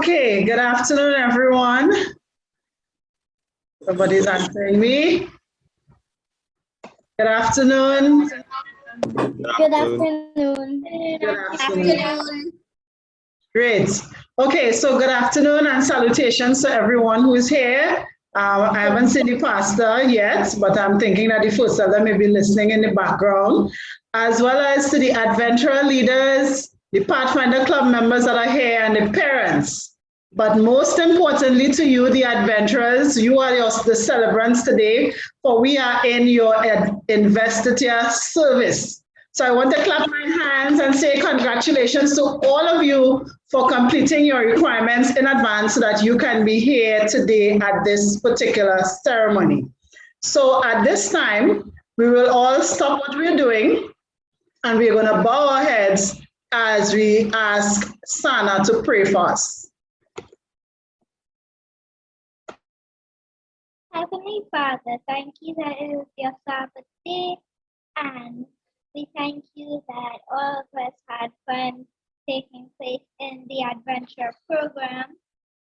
Okay, good afternoon, everyone. Somebody's answering me. Good afternoon. Good afternoon. Good afternoon. Great. Okay, so good afternoon and salutations to everyone who is here. I haven't seen the pastor yet, but I'm thinking that the first elder may be listening in the background, as well as to the adventurer leaders, the Pathfinder Club members that are here, and the parents. But most importantly to you, the adventurers, you are the celebrants today, for we are in your investiture service. So I want to clap my hands and say congratulations to all of you for completing your requirements in advance so that you can be here today at this particular ceremony. So at this time, we will all stop what we're doing and we're going to bow our heads as we ask Sana to pray for us. Heavenly Father, thank you that it is your Sabbath day, and we thank you that all of us had fun taking place in the adventure program.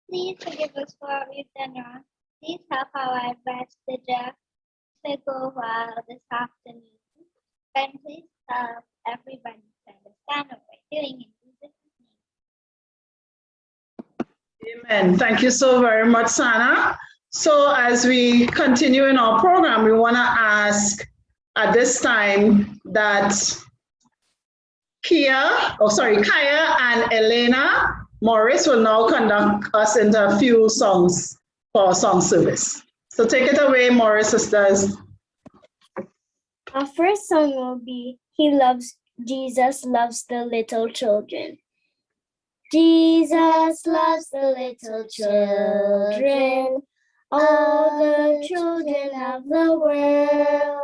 Please forgive us for what we've done wrong. Please help our Investiture to go well this afternoon. And please help everybody to understand what we're doing in Jesus' name. Amen. Thank you so very much, Sana. So as we continue in our program, we want to ask at this time that Kaya and Elena Morris will now conduct us into a few songs for our song service. So take it away, Morris sisters. Our first song will be Jesus Loves the Little Children. Jesus loves the little children, all the children of the world.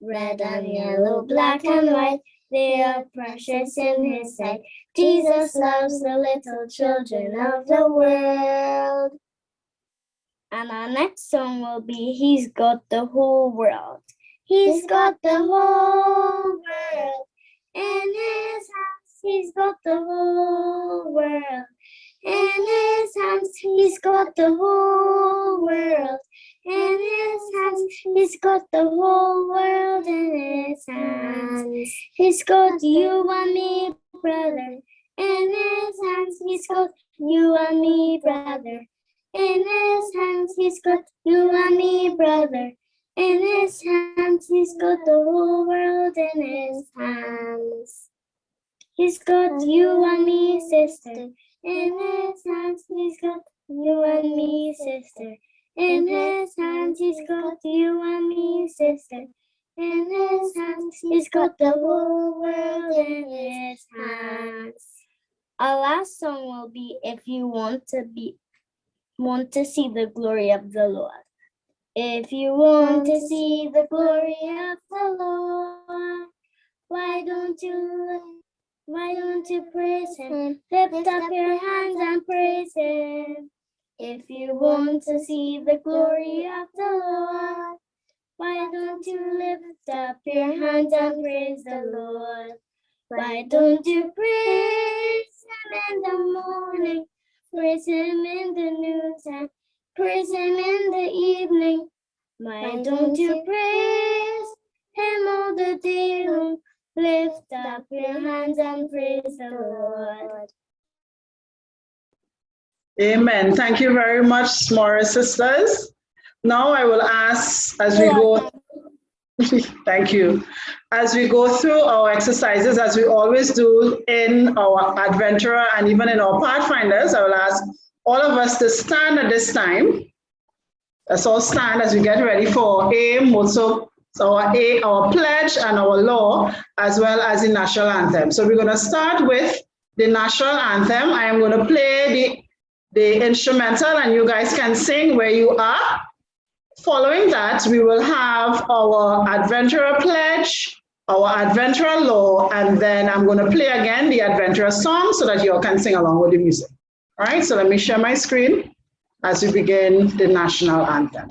Red and yellow, black and white, they are precious in his sight. Jesus loves the little children of the world. And our next song will be He's Got the Whole World. He's got the whole world in his hands. He's got the whole world in his hands. He's got the whole world in his hands. He's got the whole world in his hands. He's got you and me, brother, in his hands. He's got you and me, brother, in his hands. He's got you and me, brother, in his hands. He's got the whole world in his hands. He's got you and me, sister, in his hands. He's got you and me, sister, in his hands. He's got you and me, sister, in his hands. He's got the whole world in his hands. Our last song will be If You Want to See the Glory of the Lord. If you want to see the glory of the Lord, why don't you praise him? Lift up your hands and praise him. If you want to see the glory of the Lord, why don't you lift up your hands and praise the Lord? Why don't you praise him in the morning, praise him in the noontime, praise him in the evening? Why don't you praise him all the day long? Lift up your hands and praise the Lord. Amen. Thank you very much, Morris sisters. Now I will ask as we go. Thank you. As we go through our exercises, as we always do in our adventurer and even in our pathfinders, I will ask all of us to stand at this time. Let's all stand as we get ready for our pledge and our law, as well as the national anthem. So we're going to start with the national anthem. I am going to play the instrumental and you guys can sing where you are. Following that, we will have our adventurer pledge, our adventurer law, and then I'm going to play again the adventurer song so that you all can sing along with the music. All right, so let me share my screen as we begin the national anthem.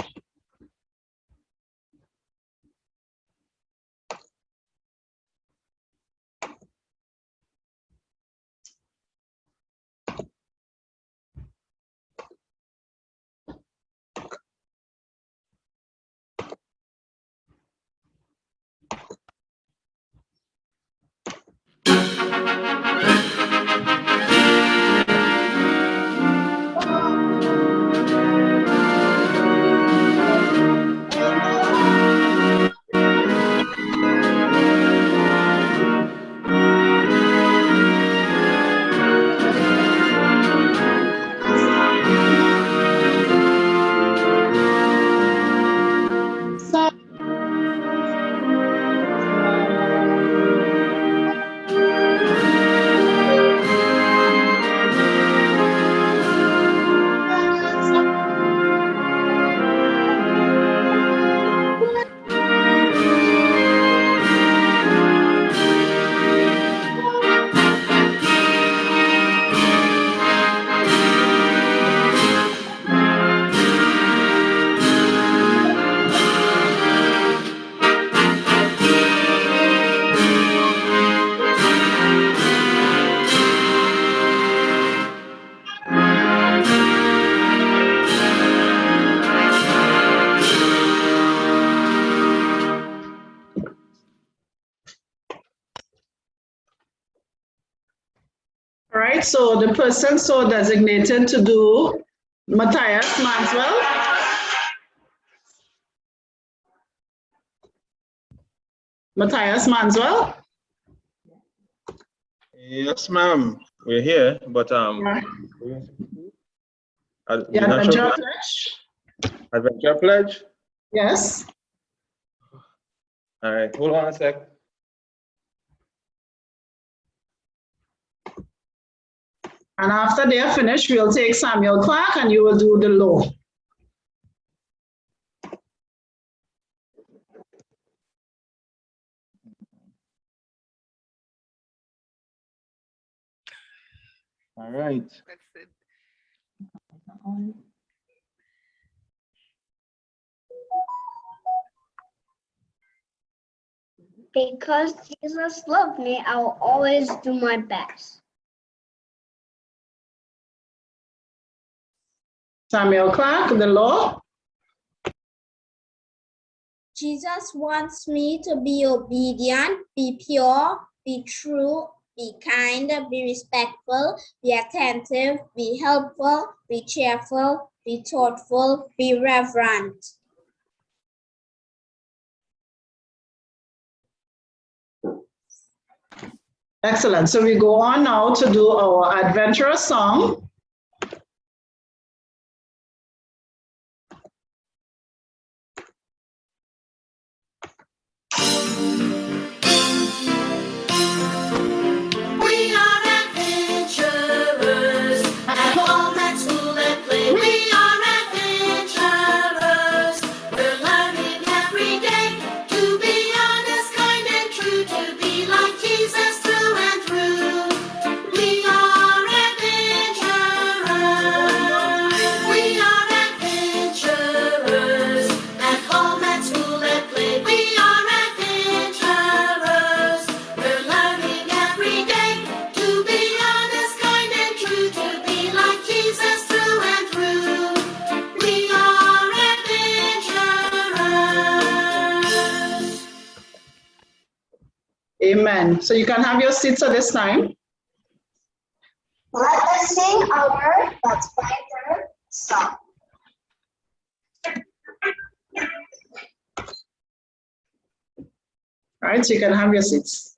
right, so the person so designated to do Matthias Manswell. Matthias Manswell. Yes, ma'am. We're here, but Yeah. the Adventure Pledge. Adventure Pledge. Yes. All right, hold on a sec. And after they are finished, we'll take Samuel Clark and you will do the law. All right. Because Jesus loved me, I will always do my best. Samuel Clark, the law. Jesus wants me to be obedient, be pure, be true, be kind, be respectful, be attentive, be helpful, be cheerful, be thoughtful, be reverent. Excellent. So we go on now to do our adventurous song. We are adventurers at home, at school, at play. We are adventurers. We're learning every day to be honest, kind, and true, to be like Jesus through and through. We are adventurers. We are adventurers at home, at school, at play. We are adventurers. We're learning every day to be honest, kind, and true, to be like Jesus through and through. We are adventurers. Amen. So you can have your seats at this time. Let us sing our Pathfinder song. All right, so you can have your seats.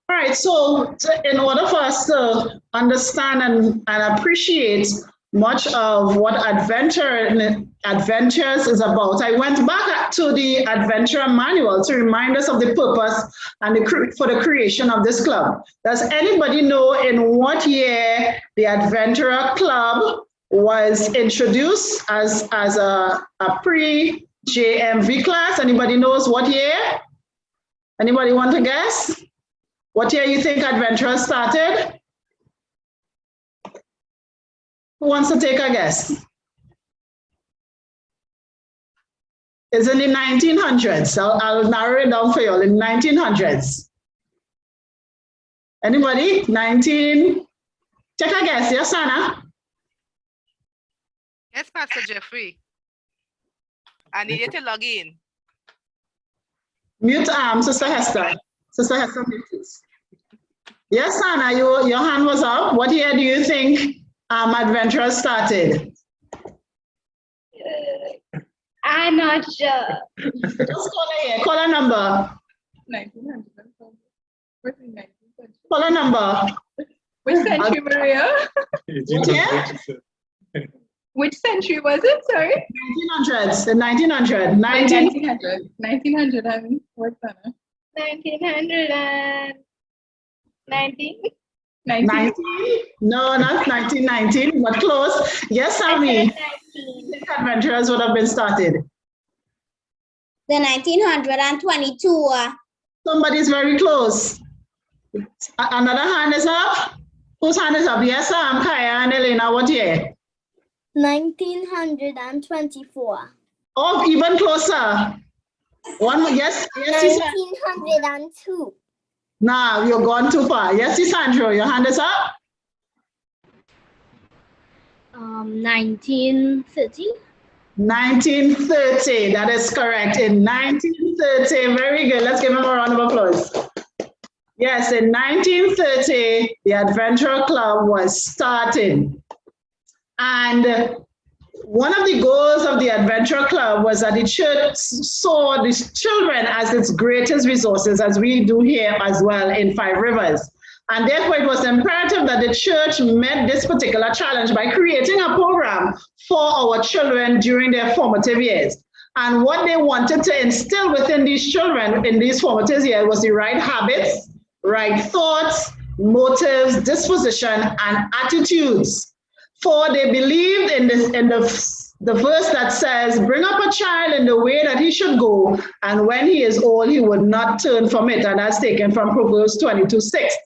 All right, so in order for us to understand and appreciate much of what Adventures is about, I went back to the Adventurer Manual to remind us of the purpose and for the creation of this club. Does anybody know in what year the Adventurer Club was introduced as a pre-JMV class? Anybody knows what year? Anybody want to guess? What year you think Adventurers started? Who wants to take a guess? It's in the 1900s. I'll narrow it down for you all. In the 1900s. Anybody? Take a guess. Yes, Anna? Yes, Pastor Jeffrey. I need you to log in. Mute Sister Hester. Sister Hester, mute please. Yes, Anna, your hand was up. What year do you think Adventurers started? I'm not sure. Just call a year. Call a number. 1900. Call a number. Which century, Maria? What year? Which century was it? Sorry. 1900s. The 1900. 1900. 1900 and what's that? 1919. 19? No, not 1919, but close. Yes, Sammy. Adventurers would have been started. The 1922. Somebody's very close. Another hand is up. Whose hand is up? Yes, Kaya and Elena. What year? 1924. Oh, even closer. One. Yes. Yes, 1902. Nah, you're gone too far. Yes, Sandro, your hand is up. 1930. 1930. That is correct. In 1930. Very good. Let's give him a round of applause. Yes, in 1930, the Adventure Club was started. And one of the goals of the Adventure Club was that the church saw the children as its greatest resources, as we do here as well in Five Rivers. And therefore, it was imperative that the church met this particular challenge by creating a program for our children during their formative years. And what they wanted to instill within these children in these formative years was the right habits, right thoughts, motives, disposition, and attitudes. For they believed in the verse that says, bring up a child in the way that he should go, and when he is old, he would not turn from it. And that's taken from Proverbs 22:6.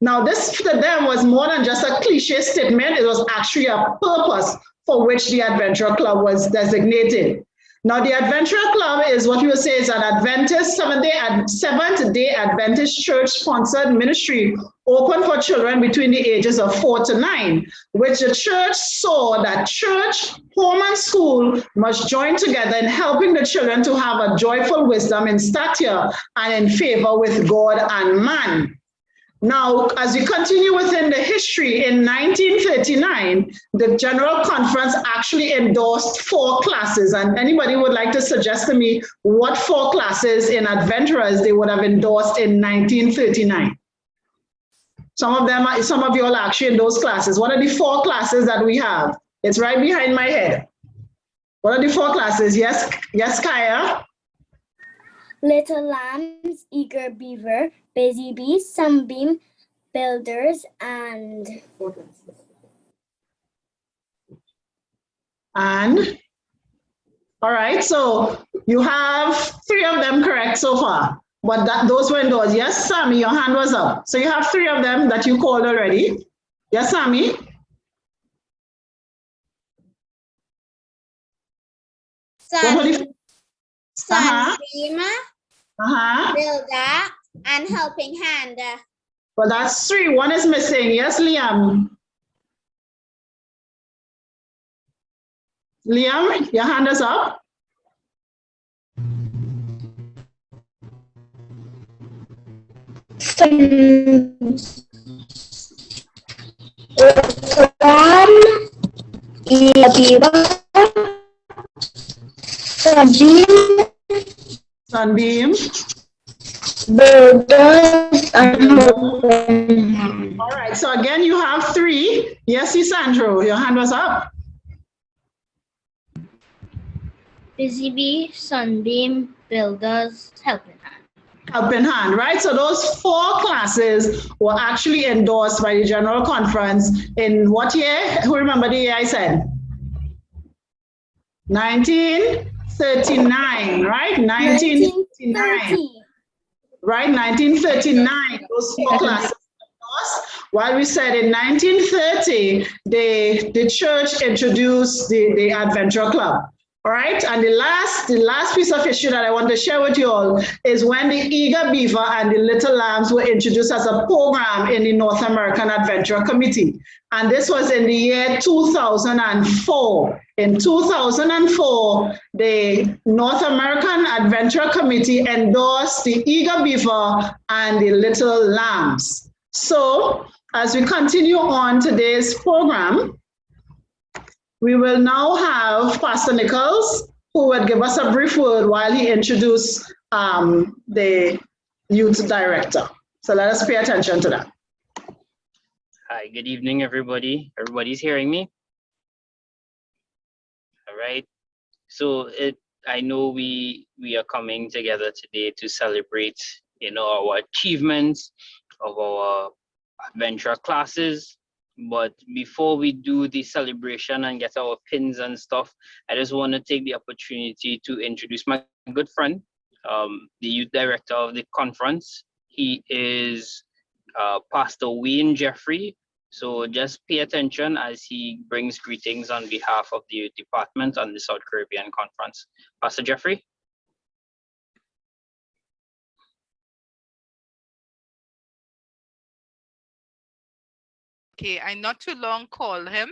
Now, this to them was more than just a cliche statement. It was actually a purpose for which the Adventure Club was designated. Now, the Adventure Club is what we would say is an Adventist, Seventh-day Adventist church-sponsored ministry open for children between the ages of 4 to 9, which the church saw that church, home, and school must join together in helping the children to have a joyful wisdom in stature and in favor with God and man. Now, as we continue within the history, in 1939, the General Conference actually endorsed 4 classes. And anybody would like to suggest to me what 4 classes in Adventurers they would have endorsed in 1939? Some of you all are actually in those classes. What are the 4 classes that we have? It's right behind my head. What are the 4 classes? Yes, Kaya? Little Lambs, Eager Beaver, Busy Bees, Sunbeam, Builders, and all right, so you have 3 of them correct so far, but those were indoors. Yes, Sammy, your hand was up. So you have 3 of them that you called already. Yes, Sammy? Sunbeam, Builder, and Helping Hand. Well, that's 3. 1 is missing. Yes, Liam. Liam, your hand is up. Sunbeam. All right, so again, you have 3. Yes, Isandro, your hand was up. Busy Bee, Sunbeam, Builders, Helping Hand. Helping Hand, right? So those 4 classes were actually endorsed by the General Conference in what year? Who remember the year I said? 1939, right? 1939. Right, 1939, those 4 classes. While we said in 1930, the church introduced the Adventure Club. All right, and the last piece of history that I want to share with you all is when the Eager Beaver and the Little Lambs were introduced as a program in the North American Adventure Committee. And this was in the year 2004. In 2004, the North American Adventure Committee endorsed the Eager Beaver and the Little Lambs. So as we continue on today's program, we will now have Pastor Nichols, who will give us a brief word while he introduces the youth director. So let us pay attention to that. Hi, good evening, everybody. Everybody's hearing me? All right. So I know we are coming together today to celebrate, our achievements of our adventure classes. But before we do the celebration and get our pins and stuff, I just want to take the opportunity to introduce my good friend, the youth director of the conference. He is Pastor Wayne Jeffrey. So just pay attention as he brings greetings on behalf of the youth department and the South Caribbean Conference. Pastor Jeffrey. Okay, I not too long called him,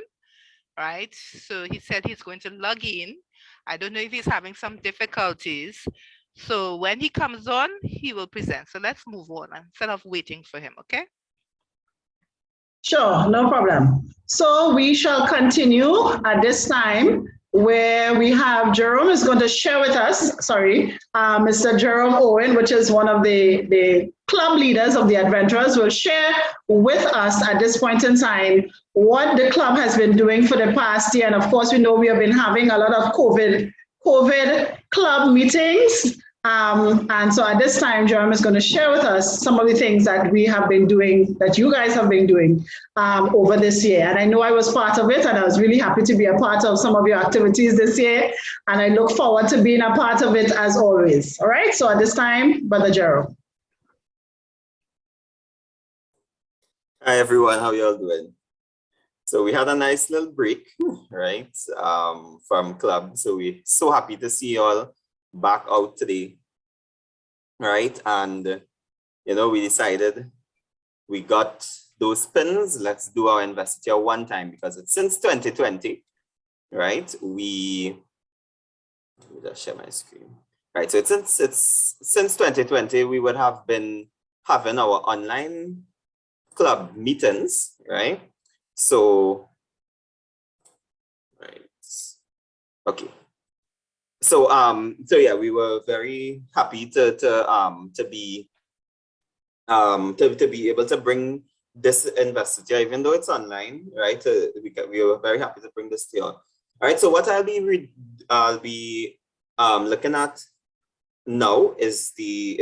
right? So he said he's going to log in. I don't know if he's having some difficulties, So when he comes on, he will present. So let's move on instead of waiting for him, okay? Sure, no problem. So we shall continue at this time where we have Jerome is going to share with us, Mr. Jerome Owen, which is one of the club leaders of the Adventurers, will share with us at this point in time what the club has been doing for the past year. And of course, we know we have been having a lot of COVID club meetings. And so at this time, Jerome is going to share with us some of the things that we have been doing, that you guys have been doing over this year. And I know I was part of it, and I was really happy to be a part of some of your activities this year. And I look forward to being a part of it as always. All right, so at this time, Brother Jerome. Hi, everyone. How y'all doing? So we had a nice little break, right, from club. So we're so happy to see y'all back out today, right? And we decided we got those pins. Let's do our investiture one time, because it's since 2020, right? Let me just share my screen. Right, so it's since 2020 we would have been having our online club meetings, right? So right, okay. So yeah, we were very happy to be able to bring this investiture, even though it's online, right? We were very happy to bring this to you. All right. So what I'll be looking at now is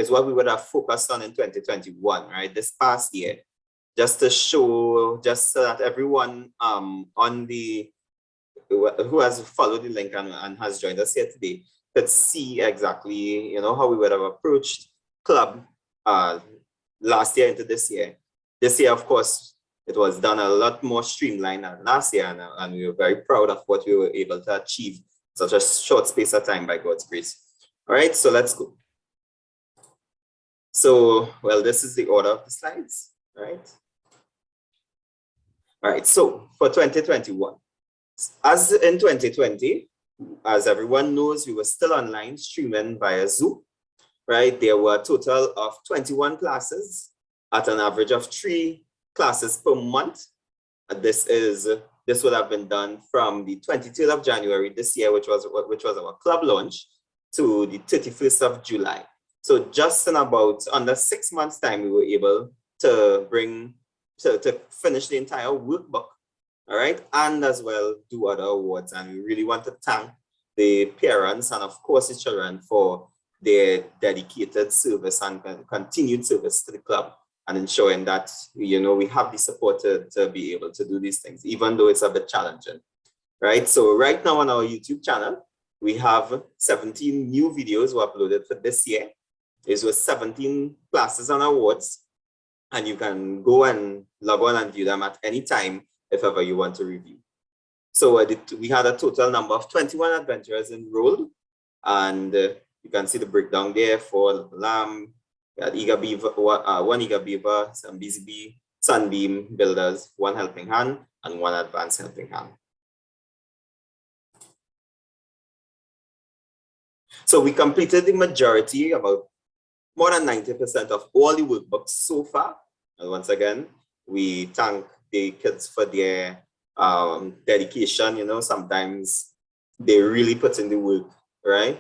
what we would have focused on in 2021, right? This past year, just to show, just so that everyone who has followed the link and has joined us here today could see exactly, how we would have approached club last year into this year. This year, of course, it was done a lot more streamlined than last year, and we were very proud of what we were able to achieve in such a short space of time by God's grace. All right, so let's go. So, well, this is the order of the slides, right? All right, so for 2021, as in 2020, as everyone knows, we were still online streaming via Zoom, right? There were a total of 21 classes at an average of 3 classes per month. This would have been done from the 23rd of January this year, which was our club launch, to the 31st of July. So just in about under 6 months' time, we were able to finish the entire workbook, all right, and as well do other awards. And we really want to thank the parents and of course the children for their dedicated service and continued service to the club, and ensuring that we have the support to be able to do these things, even though it's a bit challenging, right? So right now on our YouTube channel, we have 17 new videos were uploaded for this year. These were 17 classes and awards, and you can go and log on and view them at any time if ever you want to review. So we had a total number of 21 adventurers enrolled, and you can see the breakdown there for Lamb. We had Eager Beaver, one Eager Beaver, some Busy Bee, Sunbeam, Builders, 1 Helping Hand, and 1 Advanced Helping Hand. So we completed the majority, about more than 90% of all the workbooks so far. And once again, we thank the kids for their dedication. Sometimes they really put in the work, right?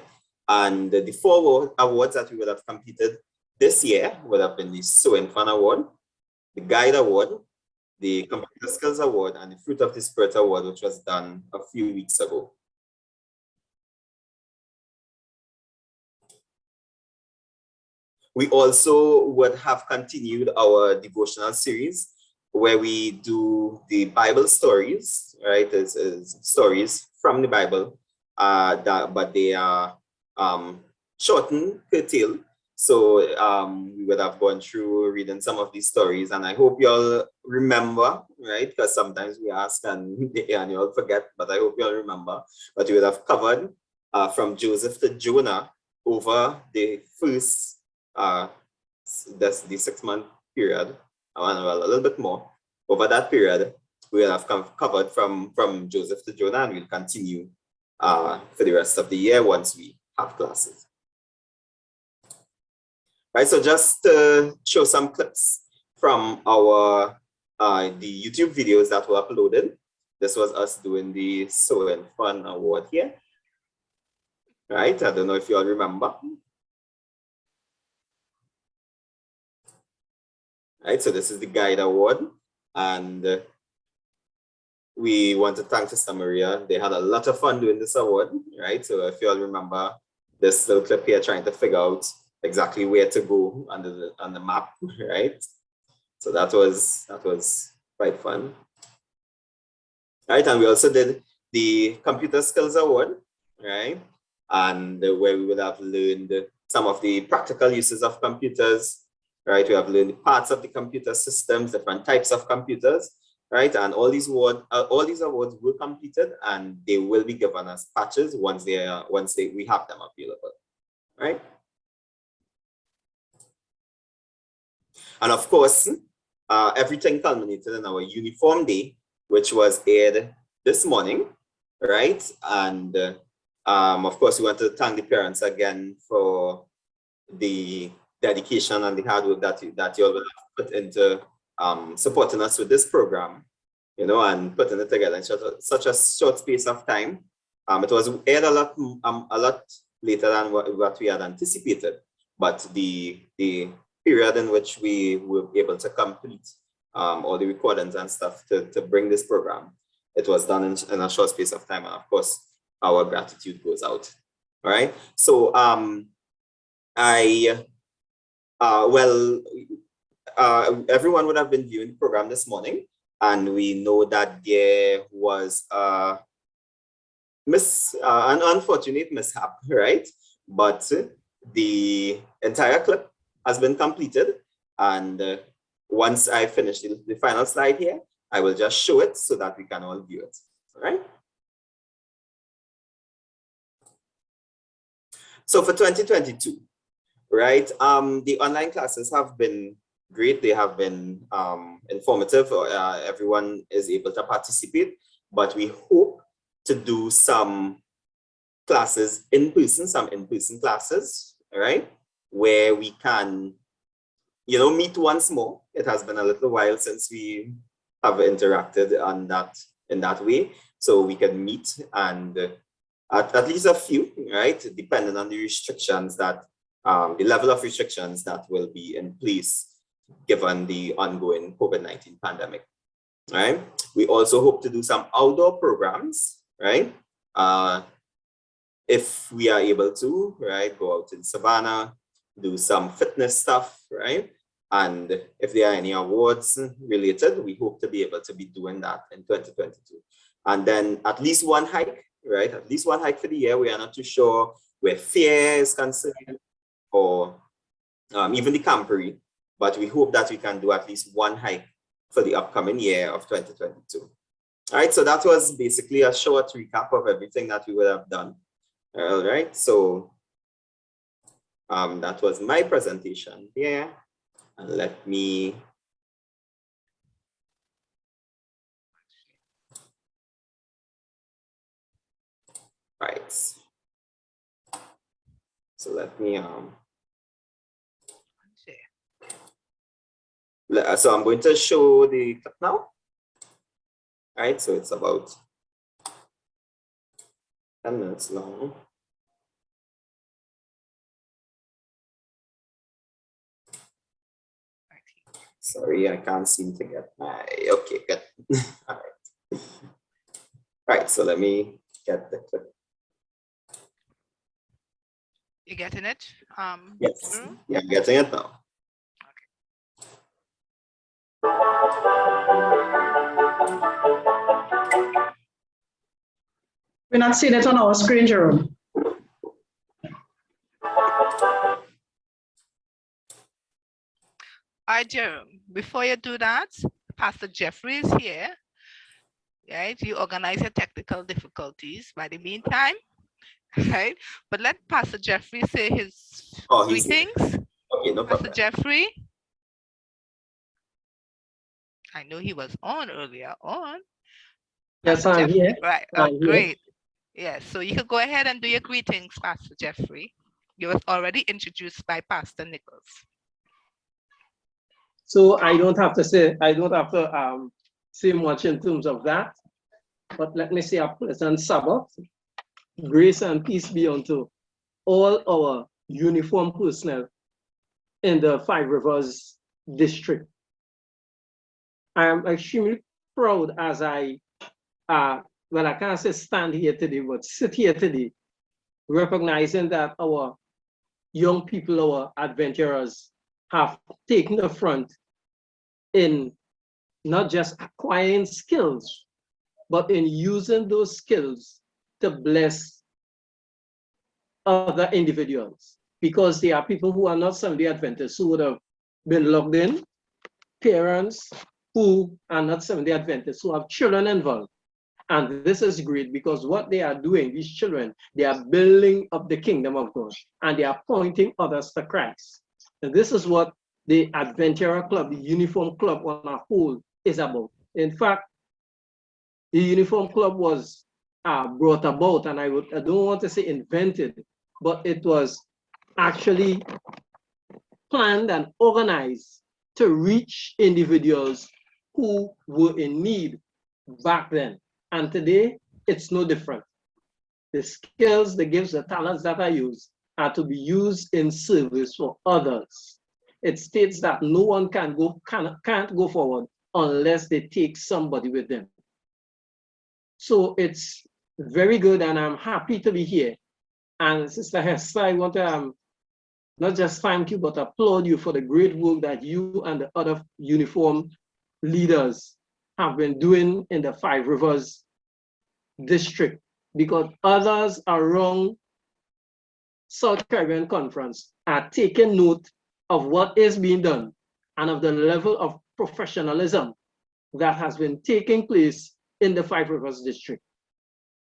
And the 4 awards that we would have completed this year would have been the Sewing Fun Award, the Guide Award, the Computer Skills Award, and the Fruit of the Spirit Award, which was done a few weeks ago. We also would have continued our devotional series where we do the Bible stories, right? It's stories from the Bible, but they are shortened, curtailed. So we would have gone through reading some of these stories, and I hope y'all remember, right? Because sometimes we ask and you all forget, but I hope y'all remember. But we would have covered from Joseph to Jonah over the first that's the 6-month period, well, a little bit more. Over that period, we will have covered from Joseph to Jonah, and we'll continue for the rest of the year once we have classes. Right, so just to show some clips from our the YouTube videos that were uploaded. This was us doing the Sewing Fun Award here. Right, I don't know if you all remember. Right, so this is the Guide Award, and we want to thank Sister Maria. They had a lot of fun doing this award, right? So if you all remember this little clip here, trying to figure out exactly where to go on the map, right? So that was quite fun. Right, and we also did the Computer Skills Award, right? And where we would have learned some of the practical uses of computers, right? We have learned parts of the computer systems, different types of computers, right? And all these awards were completed, and they will be given as patches once we have them available, right? And of course, everything culminated in our Uniform Day, which was aired this morning, right? And of course, we want to thank the parents again for the dedication and the hard work that you all will have put into supporting us with this program, you know, and putting it together in such a short space of time. It was aired a lot later than what we had anticipated, but the period in which we were able to complete all the recordings and stuff to bring this program, it was done in a short space of time, and of course, our gratitude goes out. All right. So everyone would have been viewing the program this morning, and we know that there was an unfortunate mishap, right? But the entire clip has been completed, and once I finish the final slide here, I will just show it so that we can all view it. All right. So for 2022, right, the online classes have been great. They have been informative. Everyone is able to participate, but we hope to do some classes in person, some in-person classes, right, where we can, you know, meet once more. It has been a little while since we have interacted in that way, so we can meet and at least a few, right, depending on the restrictions that the level of restrictions that will be in place given the ongoing COVID-19 pandemic, right? We also hope to do some outdoor programs, right? If we are able to, right, go out in Savannah, do some fitness stuff, right? And if there are any awards related, we hope to be able to be doing that in 2022. And then at least one hike, right? At least one hike for the year. We are not too sure where fair is concerned or even the campery, but we hope that we can do at least one hike for the upcoming year of 2022. All right, so that was basically a short recap of everything that we would have done. All right, so that was my presentation here. And let me right. So let me so I'm going to show the clip now. All right, so it's about 10 minutes long. Sorry, I can't seem to get my, okay, good. All right. All right, so let me get the clip. You getting it? Yes, yeah, I'm getting it now. We're not seeing it on our screen, Jerome. All right, Jerome, before you do that, Pastor Jeffrey is here. Right, you organize your technical difficulties by the meantime, right? But let Pastor Jeffrey say his greetings. Okay, no problem. Pastor Jeffrey. I know he was on earlier on. Yes, I'm here. Right, oh, great. Yes, so you can go ahead and do your greetings, Pastor Jeffrey. You was already introduced by Pastor Nichols. So I don't have to say say much in terms of that, but let me say a pleasant Sabbath. Grace and peace be unto all our uniformed personnel in the Five Rivers district. I am extremely proud as I can't say stand here today, but sit here today, recognizing that our young people, our adventurers, have taken the front in not just acquiring skills, but in using those skills to bless other individuals. Because there are people who are not Seventh-day Adventists who would have been logged in, parents who are not Seventh-day Adventists who have children involved. And this is great because what they are doing, these children, they are building up the kingdom of God and they are pointing others to Christ. And this is what the Adventurer Club, the Uniform Club on a whole is about. In fact, the Uniform Club was brought about, and I don't want to say invented, but it was actually planned and organized to reach individuals who were in need back then. And today, it's no different. The skills, the gifts, the talents that I use are to be used in service for others. It states that no one can't go forward unless they take somebody with them. So it's very good, and I'm happy to be here. And Sister Hester, I want to not just thank you, but applaud you for the great work that you and the other uniform leaders have been doing in the Five Rivers district, because others around South Caribbean Conference are taking note of what is being done and of the level of professionalism that has been taking place in the Five Rivers district.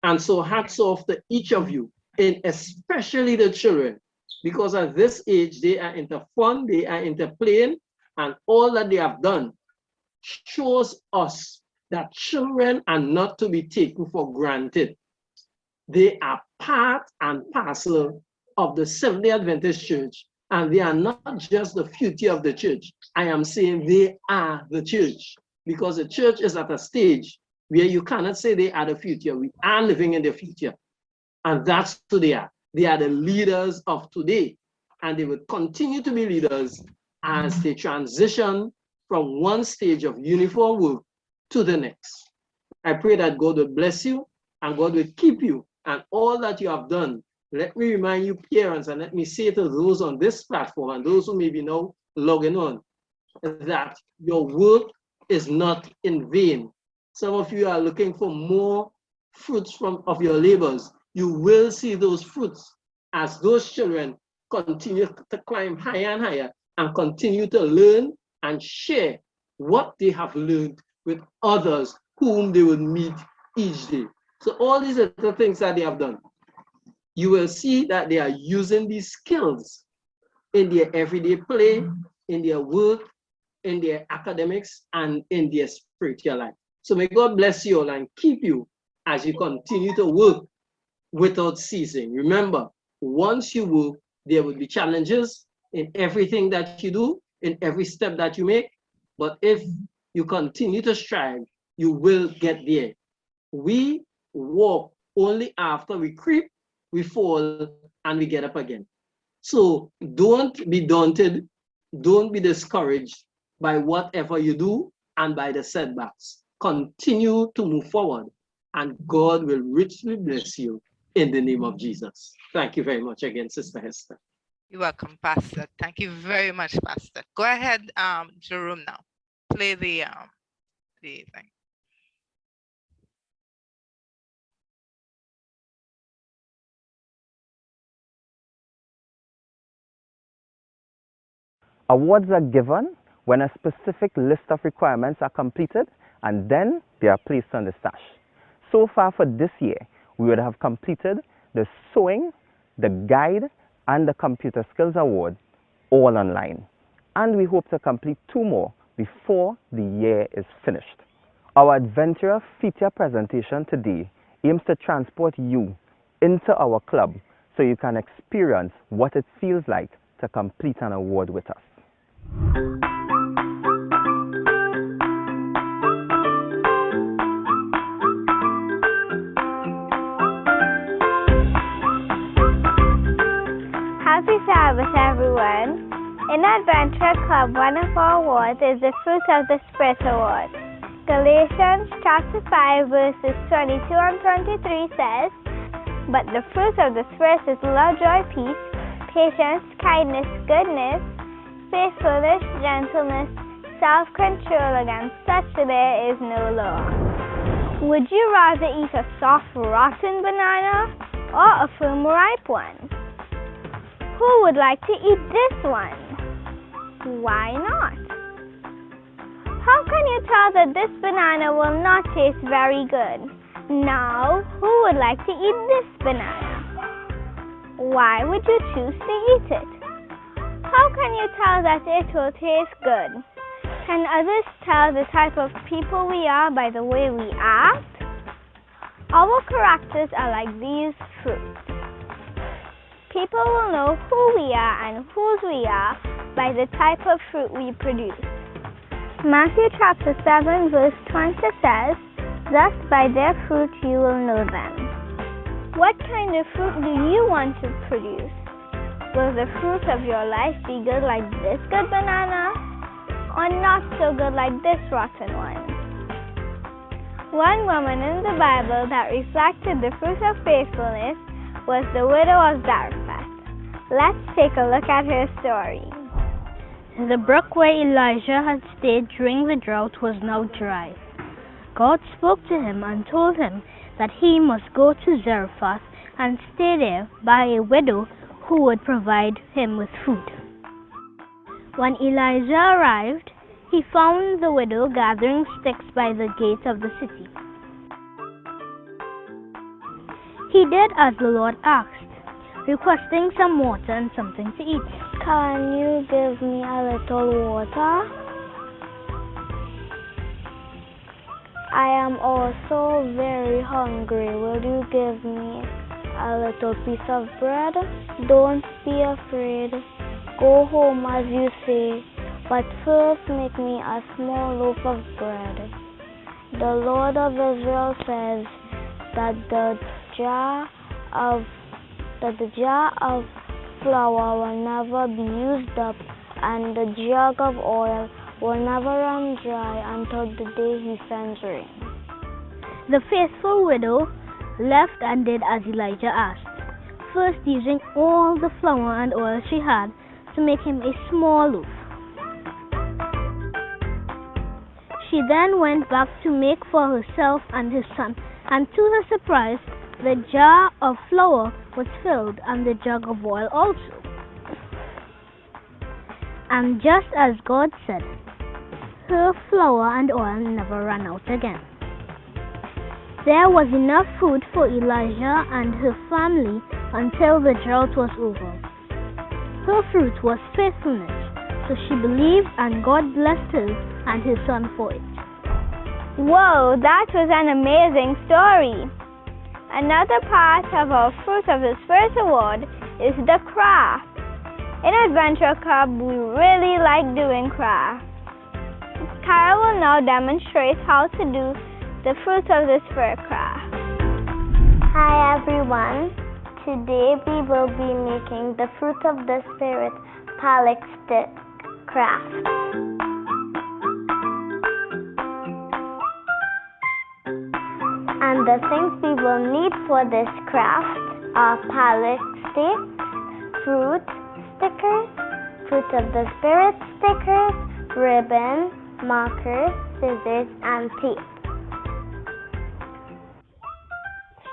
And so hats off to each of you, and especially the children, because at this age, they are into fun, they are into playing, and all that they have done shows us that children are not to be taken for granted. They are part and parcel of the Seventh-day Adventist Church, and they are not just the future of the church. I am saying they are the church, because the church is at a stage where you cannot say they are the future. We are living in the future, and that's who they are. They are the leaders of today, and they will continue to be leaders as they transition from one stage of uniform work to the next. I pray that God will bless you and God will keep you, and all that you have done. Let me remind you, parents, and let me say to those on this platform and those who may be now logging on, that your work is not in vain. Some of you are looking for more fruits of your labors. You will see those fruits as those children continue to climb higher and higher and continue to learn and share what they have learned with others whom they will meet each day. So all these are the things that they have done. You will see that they are using these skills in their everyday play, in their work, in their academics, and in their spiritual life. So may God bless you all and keep you as you continue to work without ceasing. Remember, once you work, there will be challenges in everything that you do, in every step that you make. But if you continue to strive, you will get there. We walk only after we creep, we fall, and we get up again. So don't be daunted, don't be discouraged by whatever you do and by the setbacks. Continue to move forward, and God will richly bless you in the name of Jesus. Thank you very much again, Sister Hester. You're welcome, Pastor. Thank you very much, Pastor. Go ahead, Jerome, now. Play the thing. Awards are given when a specific list of requirements are completed, and then they are placed on the stash. So far for this year, we would have completed the sewing, the guide, and the computer skills award all online. And we hope to complete 2 more before the year is finished. Our Adventurer feature presentation today aims to transport you into our club so you can experience what it feels like to complete an award with us. Happy Sabbath, everyone. In Adventure Club, one of our awards is the Fruit of the Spirit Award. Galatians chapter 5 verses 22 and 23 says, "But the fruit of the Spirit is love, joy, peace, patience, kindness, goodness, faithfulness, gentleness, self-control. Against such there is no law." Would you rather eat a soft, rotten banana or a firm, ripe one? Who would like to eat this one? Why not? How can you tell that this banana will not taste very good? Now, who would like to eat this banana? Why would you choose to eat it? How can you tell that it will taste good? Can others tell the type of people we are by the way we act? Our characters are like these fruits. People will know who we are and whose we are by the type of fruit we produce. Matthew chapter 7 verse 20 says, "Thus by their fruit you will know them." What kind of fruit do you want to produce? Will the fruit of your life be good like this good banana, or not so good like this rotten one? One woman in the Bible that reflected the fruit of faithfulness was the widow of Zarephath. Let's take a look at her story. The brook where Elijah had stayed during the drought was now dry. God spoke to him and told him that he must go to Zarephath and stay there by a widow who would provide him with food. When Elijah arrived, he found the widow gathering sticks by the gate of the city. He did as the Lord asked, requesting some water and something to eat. "Can you give me a little water? I am also very hungry. Will you give me a little piece of bread? Don't be afraid. Go home as you say, but first make me a small loaf of bread. The Lord of Israel says that the jar of flour will never be used up, and the jug of oil will never run dry until the day he sends rain." The faithful widow left and did as Elijah asked, first using all the flour and oil she had to make him a small loaf. She then went back to make for herself and his son, and to her surprise, the jar of flour was filled and the jug of oil also. And just as God said, her flour and oil never ran out again. There was enough food for Elijah and her family until the drought was over. Her fruit was faithfulness, so she believed and God blessed her and her son for it. Whoa, that was an amazing story. Another part of our Fruit of the Spirit Award is the craft. In Adventure Club, we really like doing crafts. Kara will now demonstrate how to do the Fruit of the Spirit craft. Hi everyone. Today we will be making the Fruit of the Spirit palette stick craft. And the things we will need for this craft are palette sticks, fruit stickers, Fruit of the Spirit stickers, ribbon, markers, scissors, and tape.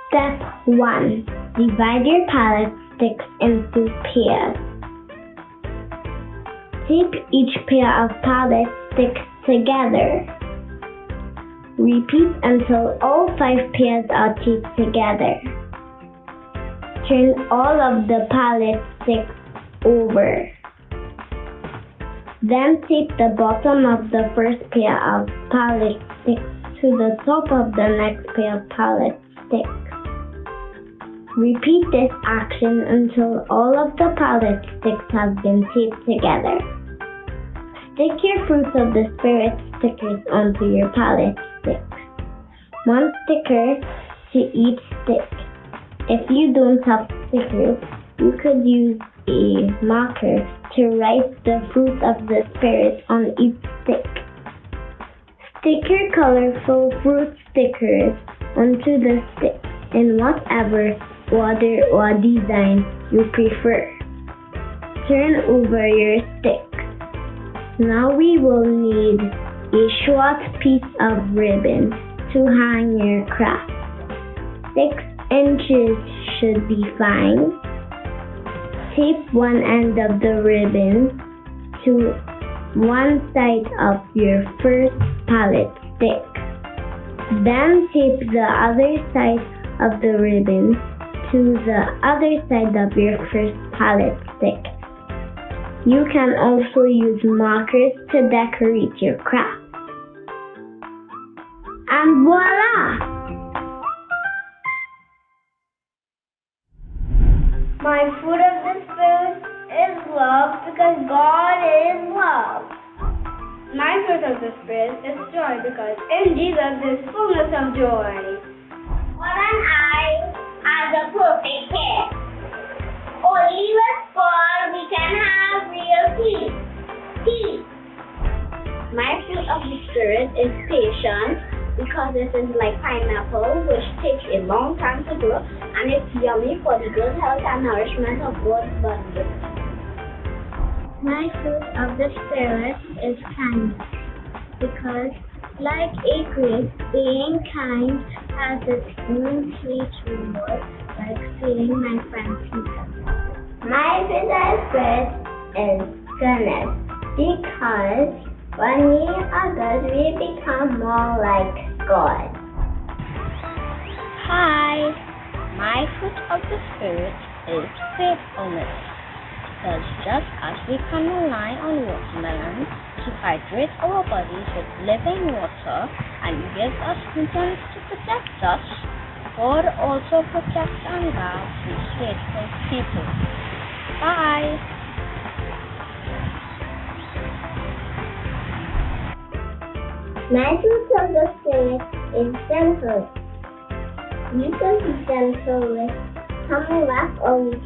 Step 1. Divide your palette sticks into pairs. Tape each pair of palette sticks together. Repeat until all 5 pairs are taped together. Turn all of the palette sticks over. Then tape the bottom of the first pair of palette sticks to the top of the next pair of palette sticks. Repeat this action until all of the palette sticks have been taped together. Stick your Fruits of the Spirit stickers onto your palette sticks. 1 sticker to each stick. If you don't have stickers, you could use a marker to write the Fruit of the Spirit on each stick. Stick your colorful fruit stickers onto the stick in whatever order or design you prefer. Turn over your stick. Now we will need a short piece of ribbon to hang your craft. 6 inches should be fine. Tape one end of the ribbon to one side of your first palette stick. Then tape the other side of the ribbon to the other side of your first palette stick. You can also use markers to decorate your craft. And voila! My fruit of the Spirit is love because God is love. My fruit of the Spirit is joy because in Jesus there is fullness of joy. What an eye has a perfect pair. Only with God we can have real peace. Peace. My fruit of the Spirit is patience because it is like pineapple which takes a long time to grow and it's yummy for the good health and nourishment of God's body. My fruit of the Spirit is kindness because like a grape, being kind has its own sweet reward, like feeding my friend Peter. My fruit of the Spirit is goodness because when we are good, we become more like God. Hi, my fruit of the Spirit is faithfulness. Because just as we can rely on watermelons to hydrate our bodies with living water and gives us nutrients to protect us, God also protects and guards His faithful people. Bye. My fruit of the Spirit is gentle. You can be gentle with tummy wrap or we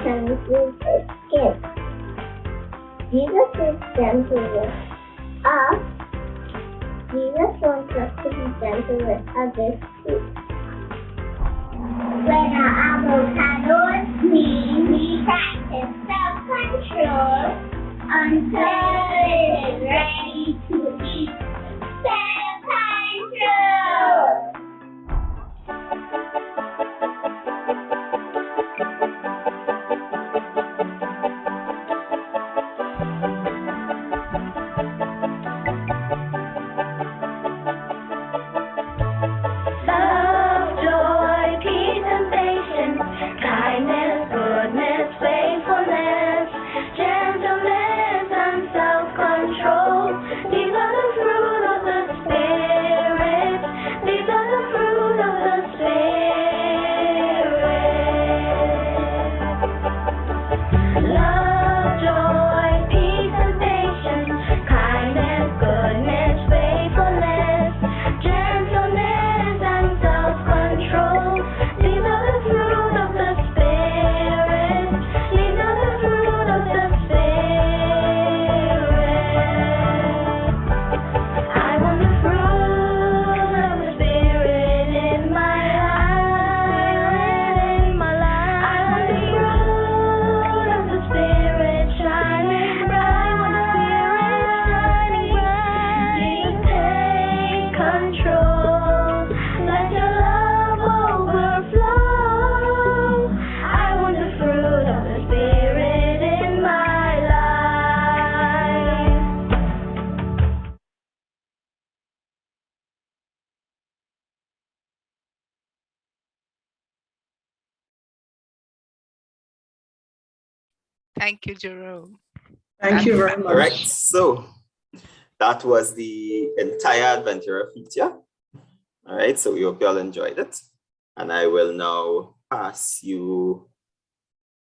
can use a skin. Jesus is gentle with us. Jesus wants us to be gentle with others too. When our avocados we practice self-control until it is ready to eat. Self-control! Thank you, Jerome. Thank you very much. All right, so that was the entire Adventurer feature. All right, so we hope you all enjoyed it. And I will now pass you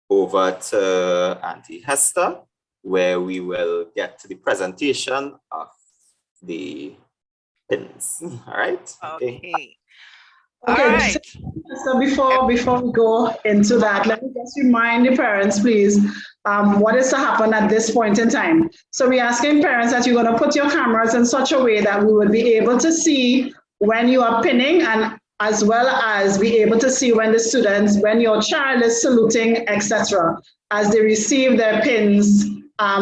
over to Auntie Hester, where we will get to the presentation of the pins. All right. Okay. Okay, All right. so before we go into that, let me just remind the parents, please, what is to happen at this point in time. So we're asking parents that you're going to put your cameras in such a way that we will be able to see when you are pinning, and as well as be able to see when the students, when your child is saluting, etc., as they receive their pins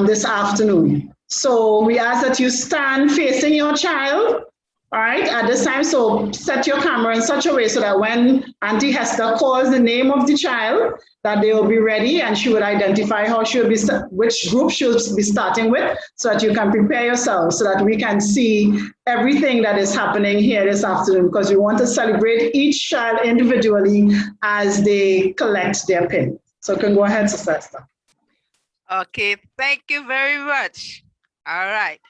this afternoon. So we ask that you stand facing your child. All right, at this time, so set your camera in such a way so that when Auntie Hester calls the name of the child, that they will be ready and she would identify how she will be, which group she will be starting with, so that you can prepare yourself so that we can see everything that is happening here this afternoon, because we want to celebrate each child individually as they collect their pin. So you can go ahead, Sister Hester. Okay, thank you very much. All right.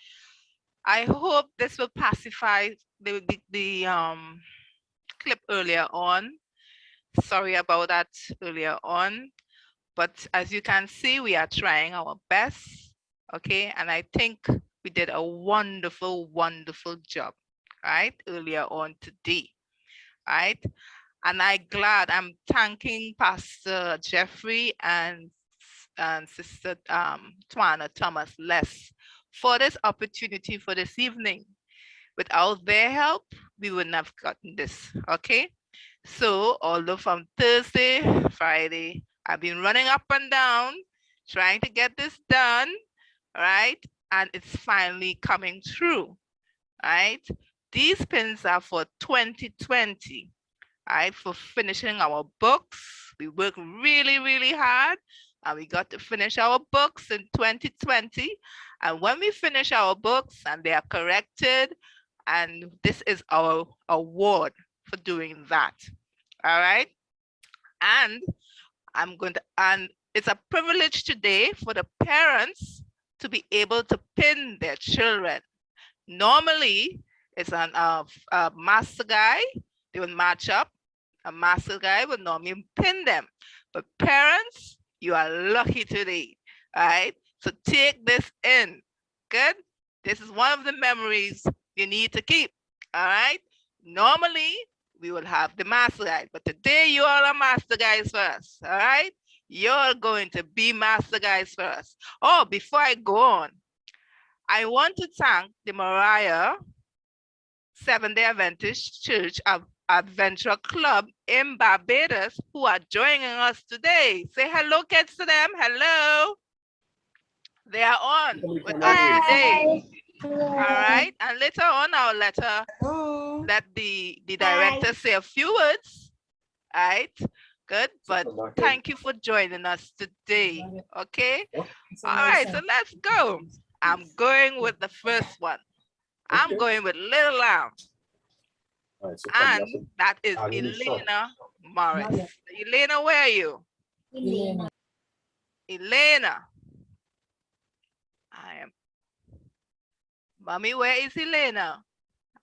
I hope this will pacify the clip earlier on. Sorry about that earlier on. But as you can see, we are trying our best. Okay, and I think we did a wonderful, wonderful job, right? Earlier on today, right? And I'm thanking Pastor Jeffrey and Sister Twana Thomas Les for this opportunity for this evening. Without their help, we wouldn't have gotten this, okay? So although from Thursday, Friday, I've been running up and down, trying to get this done, right? And it's finally coming through, right? These pins are for 2020, right? For finishing our books. We worked really, really hard, and we got to finish our books in 2020. And when we finish our books and they are corrected, and this is our award for doing that. All right. And and it's a privilege today for the parents to be able to pin their children. Normally, it's a master guy, they will match up. A master guy would normally pin them. But parents, you are lucky today, all right? So take this in, good? This is one of the memories you need to keep, all right? Normally, we will have the master guide, but today you all are master guys first, all right? You're going to be master guys first. Oh, before I go on, I want to thank the Moriah Seventh-day Adventist Church of Adventure Club in Barbados who are joining us today. Say hello, kids, to them. Hello. They are on with us today. All right. And later on, I'll let the director say a few words. All right. Good. But thank you for joining us today. Okay. All right. So let's go. I'm going with the first one. I'm going with Little Lamb. And that is Elena Morris. Elena, where are you? Elena. I am. Mommy, where is Elena?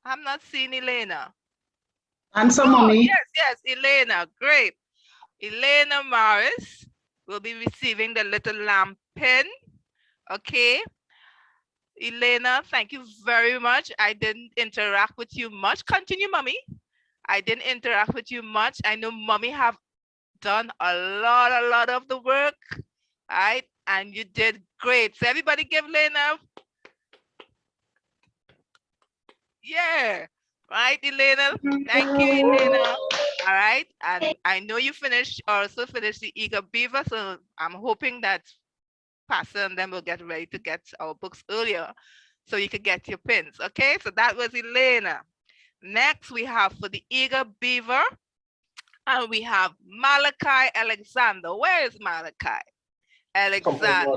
I'm not seeing Elena. Answer, Mommy. Yes, Elena. Great. Elena Morris will be receiving the Little Lamb pin. Okay. Elena, thank you very much. I didn't interact with you much. Continue, Mommy. I didn't interact with you much. I know Mommy have done a lot of the work, right? And you did great. So everybody give Elena. Yeah, right, Elena? Thank you, Elena. All right, and I know you also finished the Eager Beaver, so I'm hoping that Pastor and them will get ready to get our books earlier so you could get your pins, okay? So that was Elena. Next, we have for the Eager Beaver, and we have Malachi Alexander. Where is Malachi Alexander?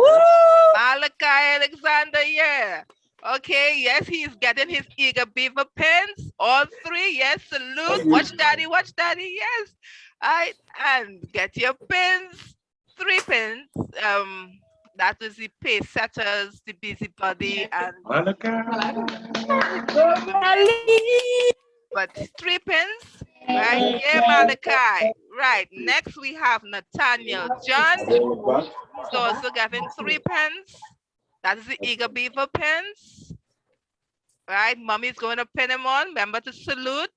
Malachi Alexander, yeah. Okay, yes, he's getting his Eager Beaver pins. All three, yes, salute. Watch daddy, yes. All right, and get your pins. 3 pins. That was the pace setters, the busybody, and but 3 pins. Right, yeah, Malachi. Right, next we have Nathaniel John. He's also getting 3 pens. That is the Eager Beaver pens. Right, mommy's going to pin him on. Remember to salute.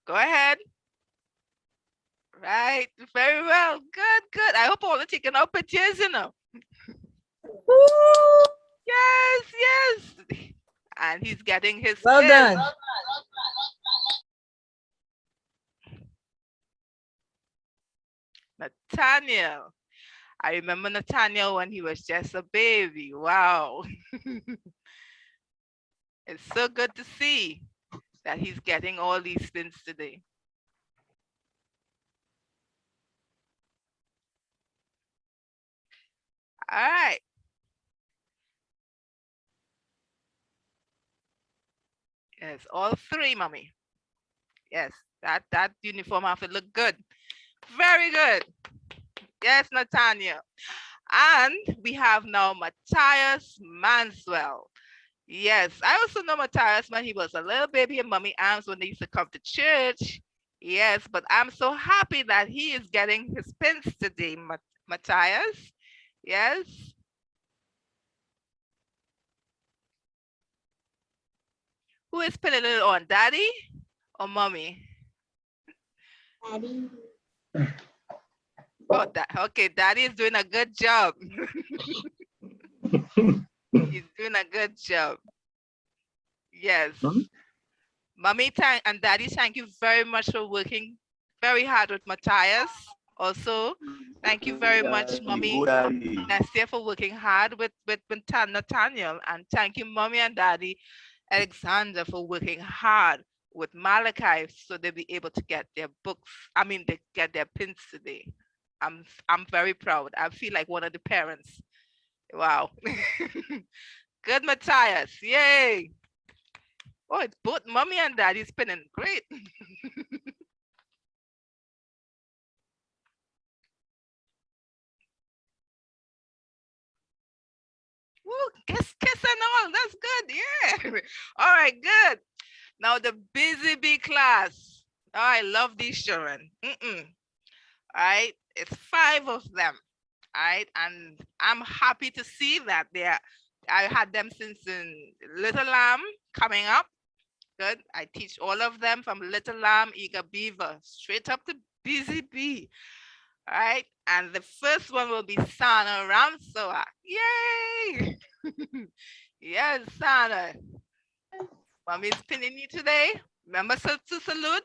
Go ahead. Right, very well. Good, good. I hope all are taking out pictures, you know. Yes, yes. And he's getting his Well pins. done. Nathaniel. I remember Nathaniel when he was just a baby. Wow. It's so good to see that he's getting all these pins today. All right. Yes, all 3, mommy. Yes, that uniform have to look good. Very good. Yes, Nathaniel. And we have now Matthias Manswell. Yes, I also know Matthias when he was a little baby in mommy arms when they used to come to church. Yes, but I'm so happy that he is getting his pins today, Matthias. Yes. Who is pinning it on, daddy or mommy? Daddy. Oh, okay, daddy is doing a good job. He's doing a good job. Yes. Mommy and daddy, thank you very much for working very hard with Matthias. Also, thank you very much, mommy Nastia, for working hard with Nathaniel. And thank you, mommy and daddy Alexander, for working hard with Malachi so they'll be able to get their books. I mean, they get their pins today. I'm very proud. I feel like one of the parents. Wow. Good, Matthias. Yay. Oh, it's both mommy and daddy spinning. Great. Woo, kiss and all. That's good. Yeah. All right, good. Now the busy bee class. Oh, I love these children. All right, it's 5 of them. All right, and I'm happy to see that I had them since in Little Lamb coming up. Good. I teach all of them from Little Lamb, Eager Beaver, straight up to Busy Bee. All right, and the first one will be Sana Ramsoa. Yay! Yes, Sana. Mommy's pinning you today. Remember to salute.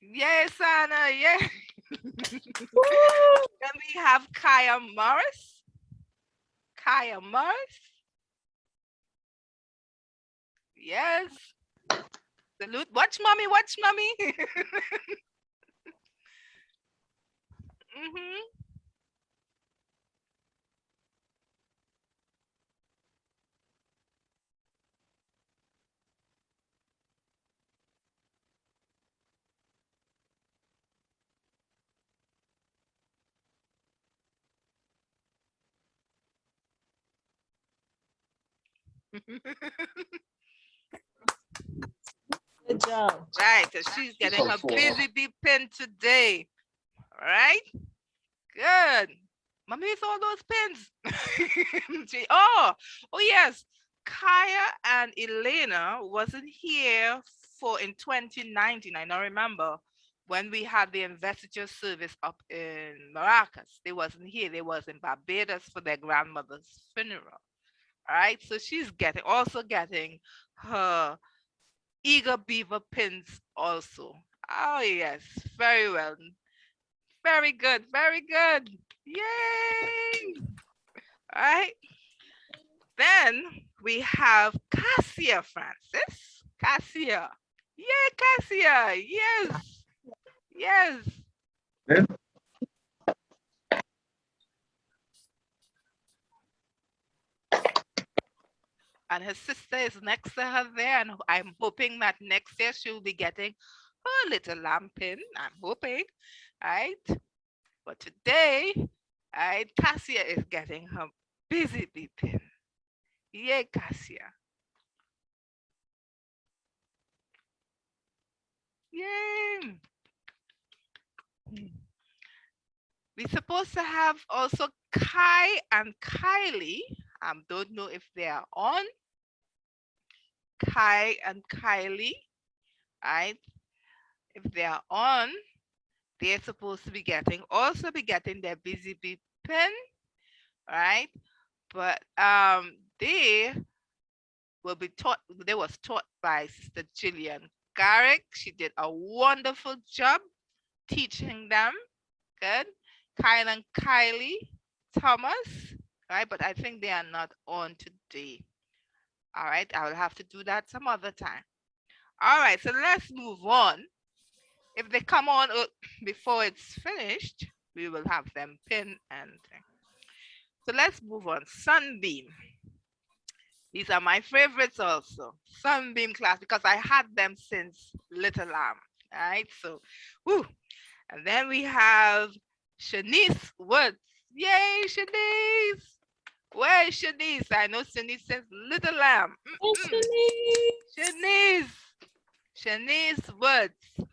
Yes, Anna, yeah. Then we have Kaya Morris. Kaya Morris. Yes. Salute. Watch mommy, watch mommy. Good job. Right, so she's getting her busy bee pin today. All right, good. Mommy, it's all those pins. oh yes. Kaya and Elena wasn't here in 2019. I now remember when we had the investiture service up in Maracas. They wasn't here. They was in Barbados for their grandmother's funeral. All right, so she's also getting her Eager Beaver pins also. Oh yes, very well. Very good, very good. Yay! All right. Then we have Cassia Francis. Cassia. Yeah, Cassia. Yes. Yes. and her sister is next to her there, and I'm hoping that next year she'll be getting her little lamb pin. I'm hoping, right? But today, right, Cassia is getting her busy bee pin. Yay, Cassia. Yay. We're supposed to have also Kai and Kylie. Don't know if they are on. Kai and Kylie, right? If they are on, they're supposed to be also be getting their busy bee pin, right? But they will be taught. They was taught by Sister Jillian Garrick. She did a wonderful job teaching them. Good. Kyle and Kylie Thomas, right? But I think they are not on today. All right, I will have to do that some other time. All right, so let's move on. If they come on before it's finished, we will have them pin and thing. So let's move on. Sunbeam. These are my favorites also. Sunbeam class, because I had them since Little Lamb. All right, so, woo. And then we have Shanice Woods. Yay, Shanice. Where is Shanice? I know Shanice says Little Lamb. Shanice. Shanice Woods.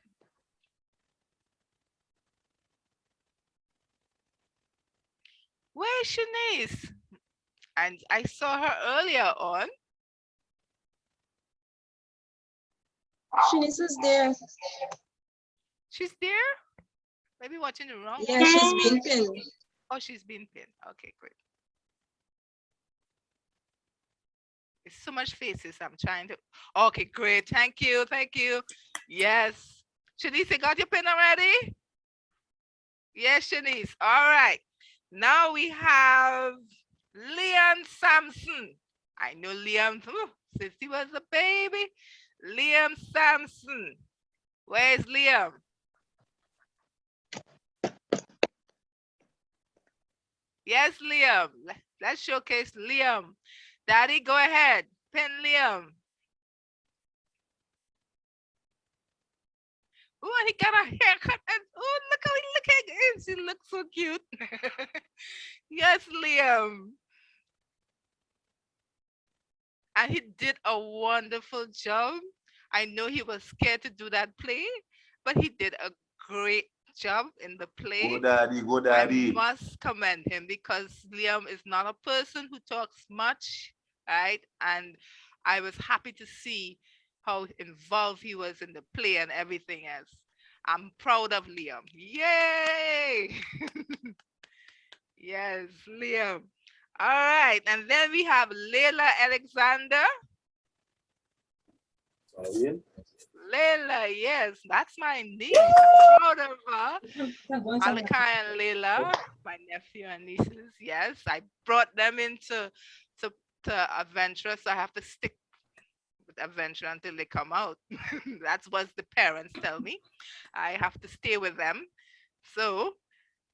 Where is Shanice? And I saw her earlier on. Shanice is there. She's there? Maybe watching the wrong one. Yeah, she's been pinned. Oh, she's been pinned. Okay, great. It's so much faces. I'm trying to. Okay, great. Thank you. Thank you. Yes. Shanice, you got your pin already? Yes, Shanice. All right. Now we have Liam Sampson. I know Liam since he was a baby. Liam Sampson. Where's Liam? Yes, Liam. Let's showcase Liam. Daddy, go ahead. Pin Liam. Oh, and he got a haircut. And oh, look how he looking. She looks so cute. Yes, Liam. And he did a wonderful job. I know he was scared to do that play, but he did a great job in the play. Go daddy, go daddy. I must commend him because Liam is not a person who talks much, right? And I was happy to see how involved he was in the play and everything else. I'm proud of Liam. Yay! Yes, Liam. All right, and then we have Layla Alexander. Layla, yes, that's my niece. I'm proud of her. Malachi and Layla, my nephew and nieces. Yes, I brought them into Adventure, so I have to stick with Adventure until they come out. That's what the parents tell me. I have to stay with them. So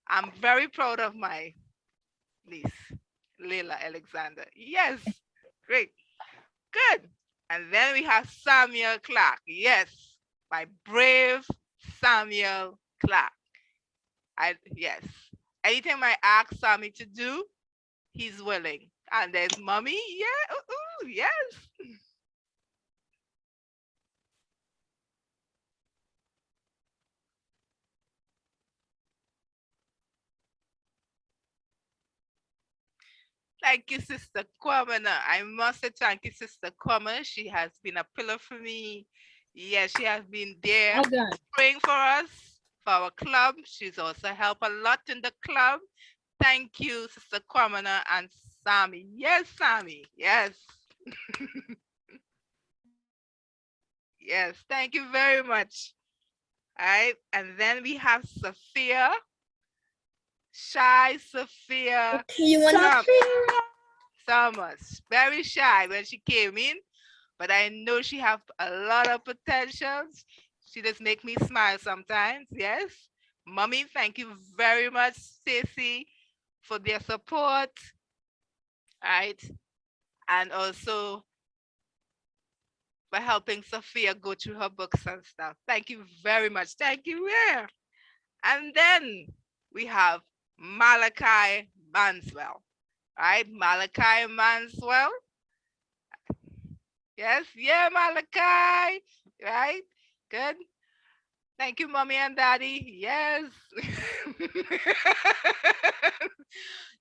I'm very proud of my niece, Layla Alexander. Yes, great, good. And then we have Samuel Clark. Yes, my brave Samuel Clark. Yes, anything I ask Sammy to do, he's willing. And there's mommy. Yeah, yes. Thank you, Sister Kwamina. I must say thank you, Sister Kwamina. She has been a pillar for me. Yes, she has been there praying for us, for our club. She's also helped a lot in the club. Thank you, Sister Kwamina and Sammy. Yes, Sammy. Yes. Yes, thank you very much. All right, and then we have Sophia. Shy Sophia. Summers. Very shy when she came in, but I know she has a lot of potentials. She just make me smile sometimes. Yes. Mommy, thank you very much, Stacey, for their support. All right. And also for helping Sophia go through her books and stuff. Thank you very much. Thank you. Yeah. And then we have Malachi Manswell. Right? Malachi Manswell. Yes, yeah, Malachi. Right? Good. Thank you, mommy and daddy. Yes.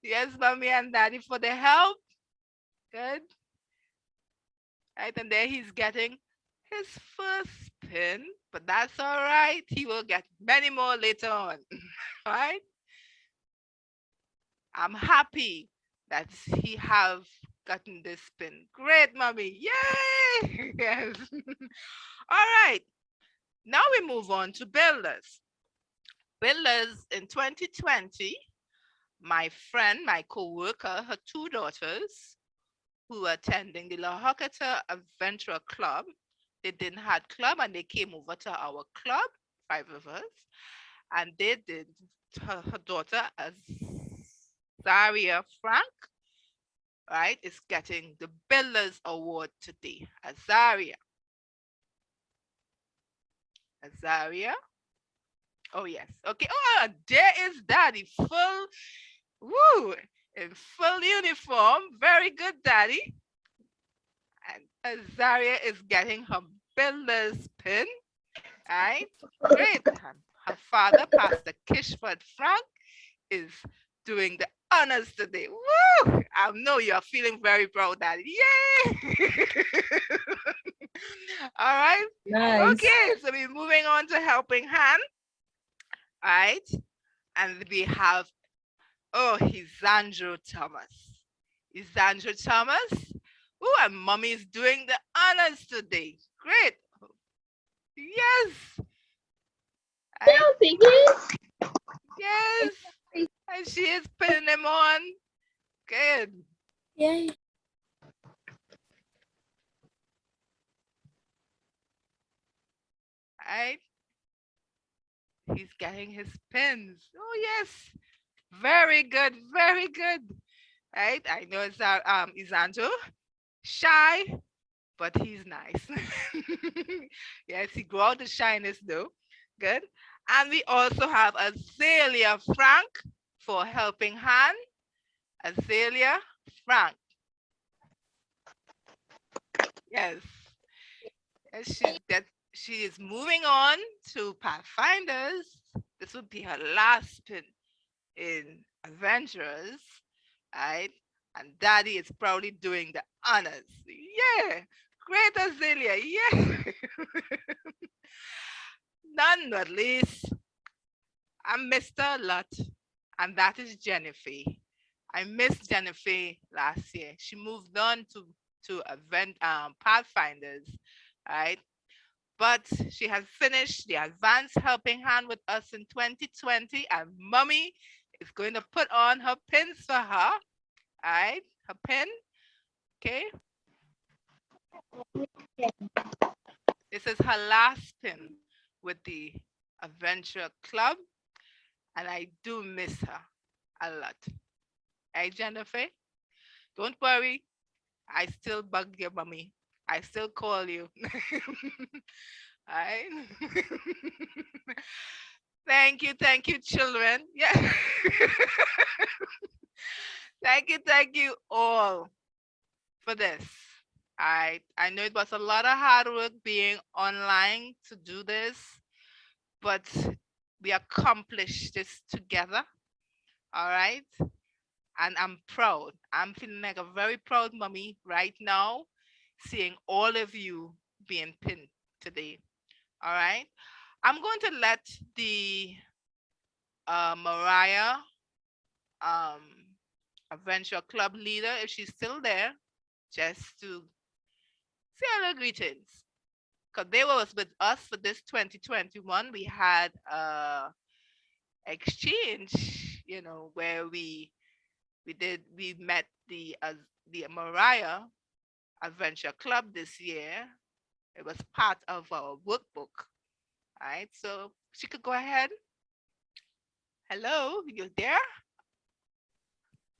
Yes, mommy and daddy for the help. Good. Right, and there he's getting his first pin, but that's all right. He will get many more later on. Right? I'm happy that he have gotten this pin. Great, mommy. Yay! Yes. All right. Now we move on to builders. Builders in 2020, my friend, my co-worker, her two daughters who were attending the La Hocata Adventure Club, they didn't have club and they came over to our club, 5 of us, and they did her daughter Azaria Frank, right, is getting the Builders Award today. Azaria. Oh, yes. Okay. Oh, there is Daddy. Full, woo, in full uniform. Very good, Daddy. And Azaria is getting her builder's pin. Right? Great. Her father, Pastor Kishford Frank, is doing the honors today. Woo! I know you are feeling very proud, Daddy. Yay! All right. Nice. Okay, so we're moving on to Helping Hand. All right. And we have, oh, Isandro Thomas. Isandro Thomas. Oh, and mommy is doing the honors today. Great. Yes. Yes. And she is putting them on. Good. Yay. Right. He's getting his pins. Oh, yes. Very good. Very good. Right. I know it's Isandro. Shy, but he's nice. Yes, he grew out the shyness though. Good. And we also have Azalea Frank for Helping Hand. Azalea Frank. Yes. And she is moving on to Pathfinders. This would be her last pin in Adventurers. Right? And Daddy is proudly doing the honors. Yeah. Great, Azalea. Yeah. None but least, I missed her a lot. And that is Jennifer. I missed Jennifer last year. She moved on to Pathfinders, right? But she has finished the advanced helping hand with us in 2020, and mommy is going to put on her pins for her. All right, her pin. Okay. This is her last pin with the Adventure Club, and I do miss her a lot. Hey, Jennifer, don't worry. I still bug your mommy. I still call you. All right. Thank you, children. Yeah. Thank you all for this. I know it was a lot of hard work being online to do this, but we accomplished this together. All right. And I'm proud. I'm feeling like a very proud mommy right now, seeing all of you being pinned today. All right. I'm going to let the Mariah Adventure Club leader, if she's still there, just to say hello greetings. Because they were with us for this 2021. We had exchange, where we met the Mariah Adventure Club this year. It was part of our workbook. All right, so she could go ahead. Hello, you there?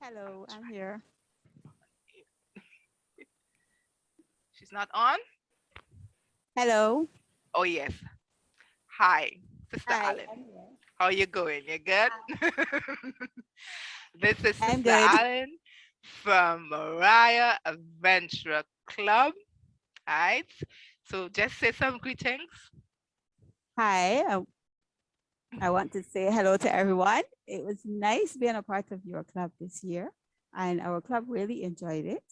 Hello, I'm here. She's not on? Hello. Oh, yes. Hi, Sister Hi. Allen. How are you going? You good? This is I'm Sister good. Allen from Mariah Adventure Club. All right. So just say some greetings. Hi. I want to say hello to everyone. It was nice being a part of your club this year, and our club really enjoyed it.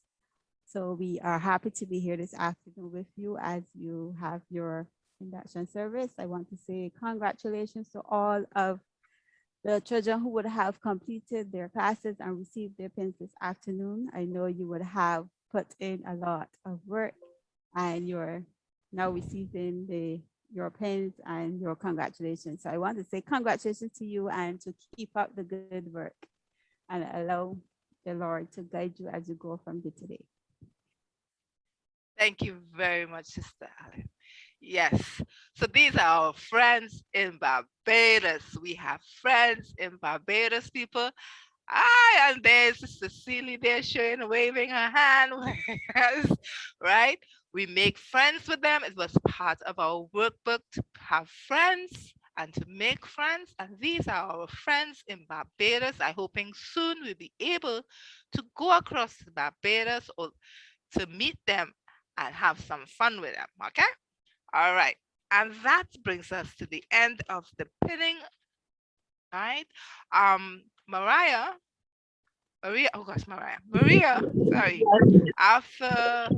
So we are happy to be here this afternoon with you as you have your induction service. I want to say congratulations to all of the children who would have completed their classes and received their pins this afternoon. I know you would have put in a lot of work and you're now receiving your pins and your congratulations. So I want to say congratulations to you and to keep up the good work and allow the Lord to guide you as you go from day to day. Thank you very much, Sister Allen. Yes. So these are our friends in Barbados. We have friends in Barbados, people. And there's Cecily there showing, waving her hand. Yes, right? We make friends with them. It was part of our workbook to have friends and to make friends. And these are our friends in Barbados. I'm hoping soon we'll be able to go across to Barbados or to meet them and have some fun with them. Okay? All right. And that brings us to the end of the pinning. All right. Maria, sorry. After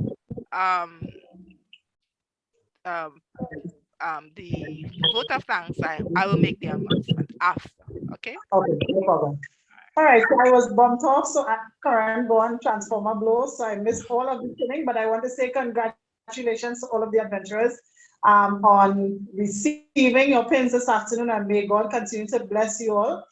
the vote of thanks, I will make the announcement after. Okay. Okay, no problem. All right, so I was bumped off, so current born transformer blow, so I missed all of the pinning, but I want to say congratulations to all of the adventurers on receiving your pins this afternoon, and may God continue to bless you all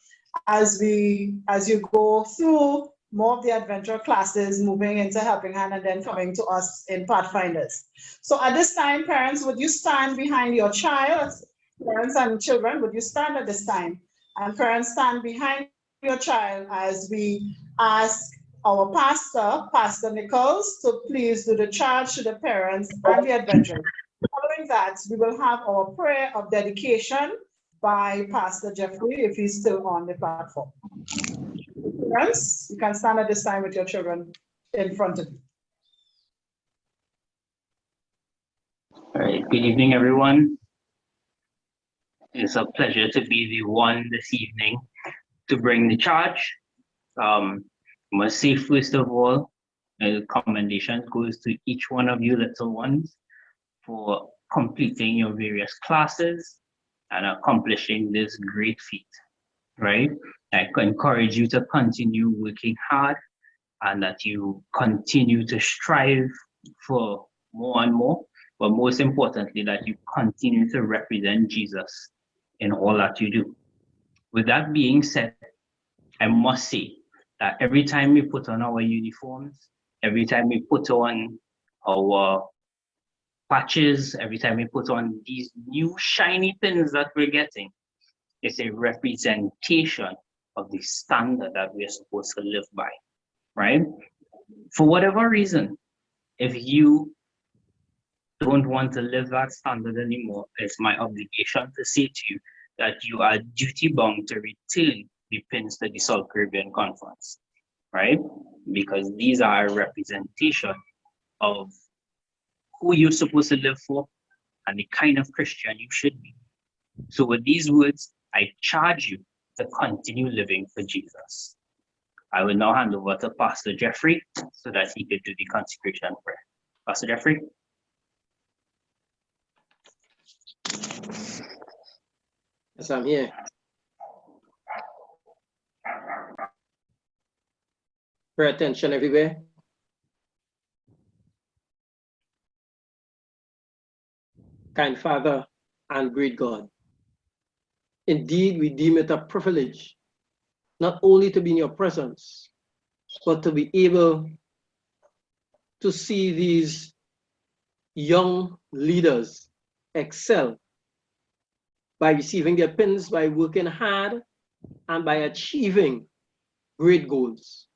as you go through more of the adventure classes, moving into Helping Hand and then coming to us in Pathfinders. So at this time, parents, would you stand behind your child? Parents and children, would you stand at this time? And parents, stand behind your child as we ask our pastor, Pastor Nichols, to please do the charge to the parents and the adventurers. Following that, we will have our prayer of dedication by Pastor Jeffrey, if he's still on the platform. Parents, you can stand at this time with your children in front of you. All right, good evening, everyone. It's a pleasure to be the one this evening to bring the charge. I must say, first of all, a commendation goes to each one of you little ones for completing your various classes and accomplishing this great feat, right? I encourage you to continue working hard and that you continue to strive for more and more, but most importantly, that you continue to represent Jesus in all that you do. With that being said, I must say that every time we put on our uniforms, every time we put on our patches, every time we put on these new shiny pins that we're getting, it's a representation of the standard that we're supposed to live by, right? For whatever reason, if you don't want to live that standard anymore, it's my obligation to say to you that you are duty bound to return the pins to the South Caribbean Conference, right? Because these are a representation of who you're supposed to live for and the kind of Christian you should be. So with these words, I charge you to continue living for Jesus. I will now hand over to Pastor Jeffrey so that he could do the consecration prayer. Pastor Jeffrey. Yes, I'm here. Pay attention everywhere. Kind Father and great God, indeed we deem it a privilege not only to be in your presence, but to be able to see these young leaders excel by receiving their pins, by working hard, and by achieving great goals.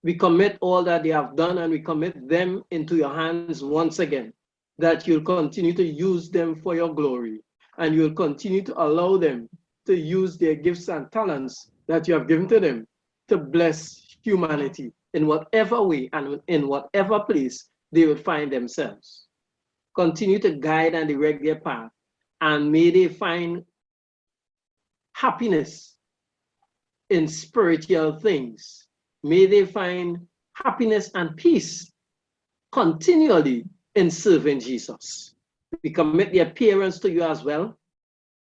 We commit all that they have done and we commit them into your hands once again. that you'll continue to use them for your glory, and you'll continue to allow them to use their gifts and talents that you have given to them to bless humanity in whatever way and in whatever place they will find themselves. Continue to guide and direct their path, and may they find happiness in spiritual things. May they find happiness and peace continually in serving Jesus. We commit their parents to you as well.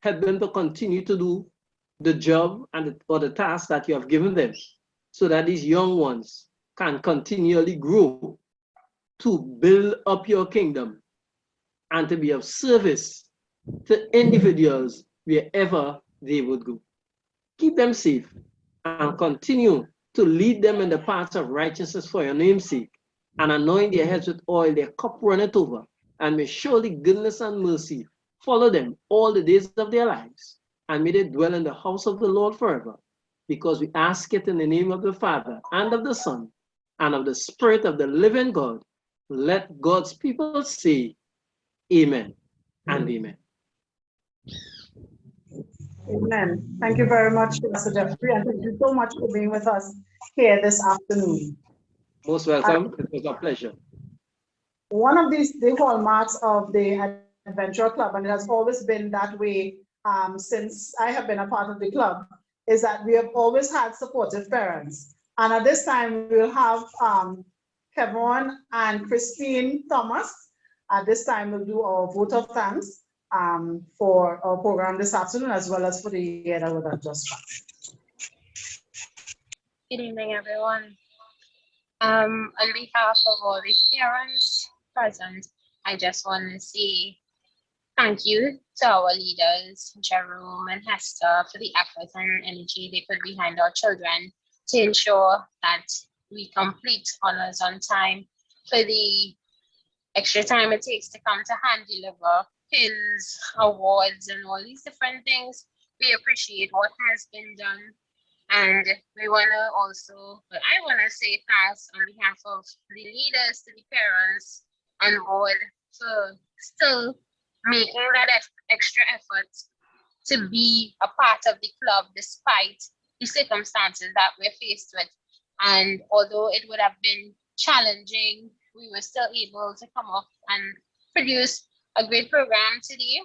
Help them to continue to do the job or the task that you have given them, so that these young ones can continually grow to build up your kingdom and to be of service to individuals wherever they would go. Keep them safe and continue to lead them in the paths of righteousness for your name's sake, and anoint their heads with oil, their cup runneth over, and may surely goodness and mercy follow them all the days of their lives, and may they dwell in the house of the Lord forever, because we ask it in the name of the Father, and of the Son, and of the Spirit of the living God. Let God's people say, Amen and amen. Amen. Thank you very much, Pastor Jeffrey, and thank you so much for being with us here this afternoon. Most welcome. It was a pleasure. One of the hallmarks of the Adventure Club, and it has always been that way since I have been a part of the club, is that we have always had supportive parents. And at this time, we will have Kevin and Christine Thomas. At this time, we'll do our vote of thanks for our program this afternoon, as well as for the year that we have just passed. Good evening, everyone. On behalf of all the parents present, I just want to say thank you to our leaders, Jerome and Hester, for the effort and energy they put behind our children to ensure that we complete honors on time, for the extra time it takes to come to hand deliver pins, awards, and all these different things. We appreciate what has been done. And we want to also, but I want to say thanks on behalf of the leaders, to the parents on board for still making that extra effort to be a part of the club despite the circumstances that we're faced with. And although it would have been challenging, we were still able to come up and produce a great program today.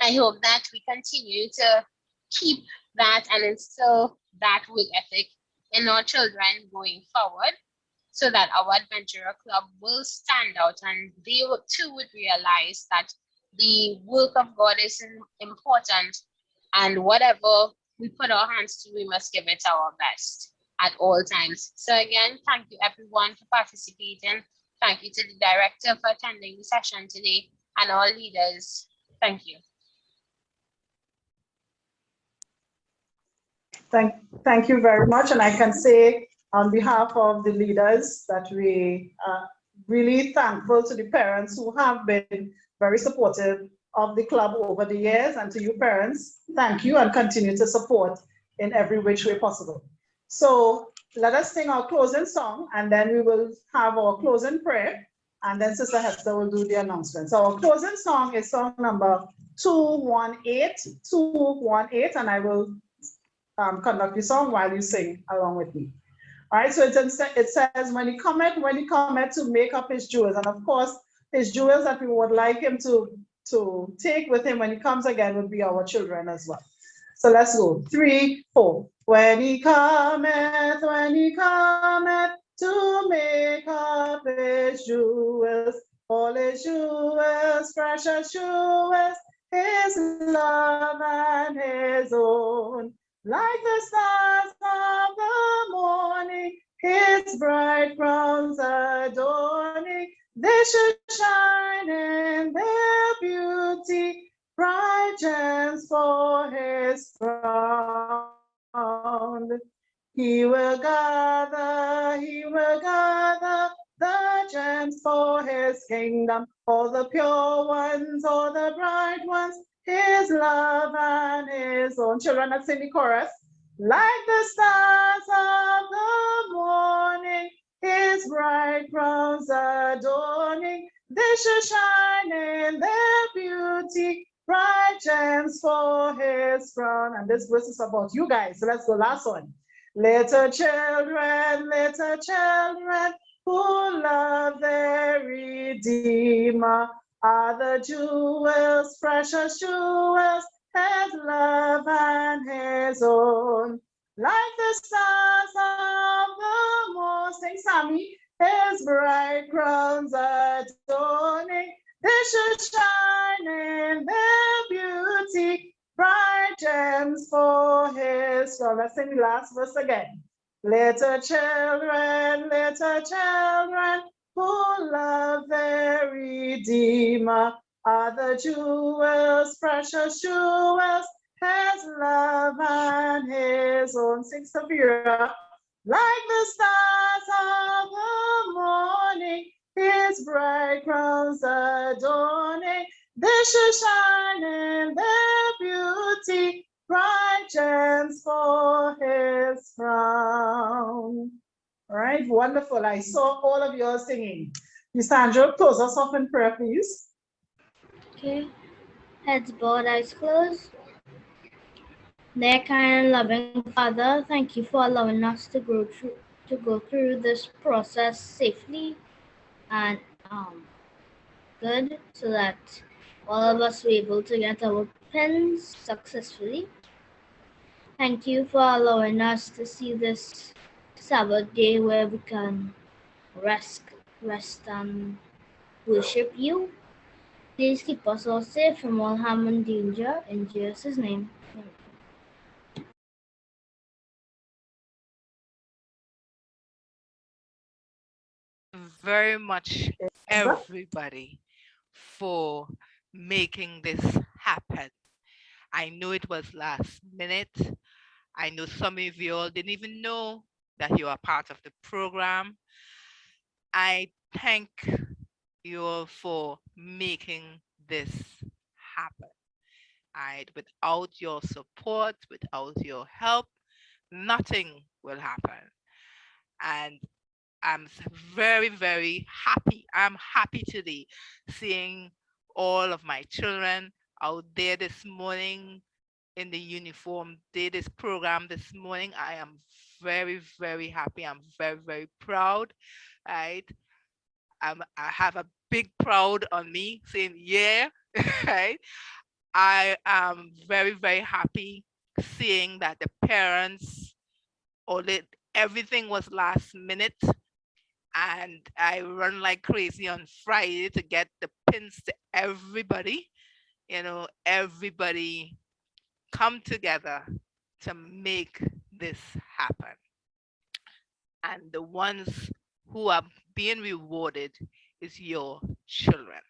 I hope that we continue to keep that and instill that work ethic in our children going forward, so that our Adventurer Club will stand out and they too would realize that the work of God is important, and whatever we put our hands to, we must give it our best at all times. So again, thank you everyone for participating. Thank you to the director for attending the session today, and our leaders. Thank you. Thank you very much. And I can say on behalf of the leaders that we are really thankful to the parents who have been very supportive of the club over the years. And to you parents, thank you, and continue to support in every which way possible. So let us sing our closing song, and then we will have our closing prayer, and then Sister Hester will do the announcement. So our closing song is song number 218, and I will conduct the song while you sing along with me. All right, so it says, when he cometh to make up his jewels. And of course, his jewels that we would like him to take with him when he comes again would be our children as well. So let's go. 3, 4. When he cometh to make up his jewels, all his jewels, precious jewels, his love and his own. Like the stars of the morning, his bright crowns adorning, they should shine in their beauty, bright gems for his crown. He will gather the gems for his kingdom, all the pure ones, all the bright ones, his love and his own. Children, let's sing the chorus. Like the stars of the morning, his bright crowns adorning, They shall shine in their beauty, bright gems for his crown. And this verse is about you guys. So let's go, last one. Little children who love their Redeemer are the jewels, precious jewels, his love and his own. Like the stars of the morning, Sammy, his bright crowns adorning, they should shine in their beauty, bright gems for his crown. Let's sing the last verse again. Little children who love their Redeemer are the jewels, precious jewels, his love and his own. Sing, Sophia. Like the stars of the morning, his bright crowns adorning, they shall shine in their beauty, bright gems for his crown. All right, wonderful. I saw all of you singing. Sandra, close us off in prayer, please. Okay, heads bowed, eyes closed. Dear kind and loving Father, thank you for allowing us to go through this process safely and good, so that all of us were able to get our pins successfully. Thank you for allowing us to see this Sabbath day where we can rest and worship you. Please keep us all safe from all harm and danger. In Jesus' name. Amen. Very much, everybody, for making this happen. I know it was last minute. I know some of you all didn't even know that you are part of the program. I thank you all for making this happen. Without your support, without your help, nothing will happen. And I'm very, very happy. I'm happy today seeing all of my children out there this morning in the uniform. Did this program this morning. I am very, very happy. I'm very, very proud. Right? I have a big proud on me saying, yeah, right? I am very, very happy seeing that the parents, everything was last minute. And I run like crazy on Friday to get the pins to everybody. Everybody come together to make this happen. And the ones who are being rewarded is your children.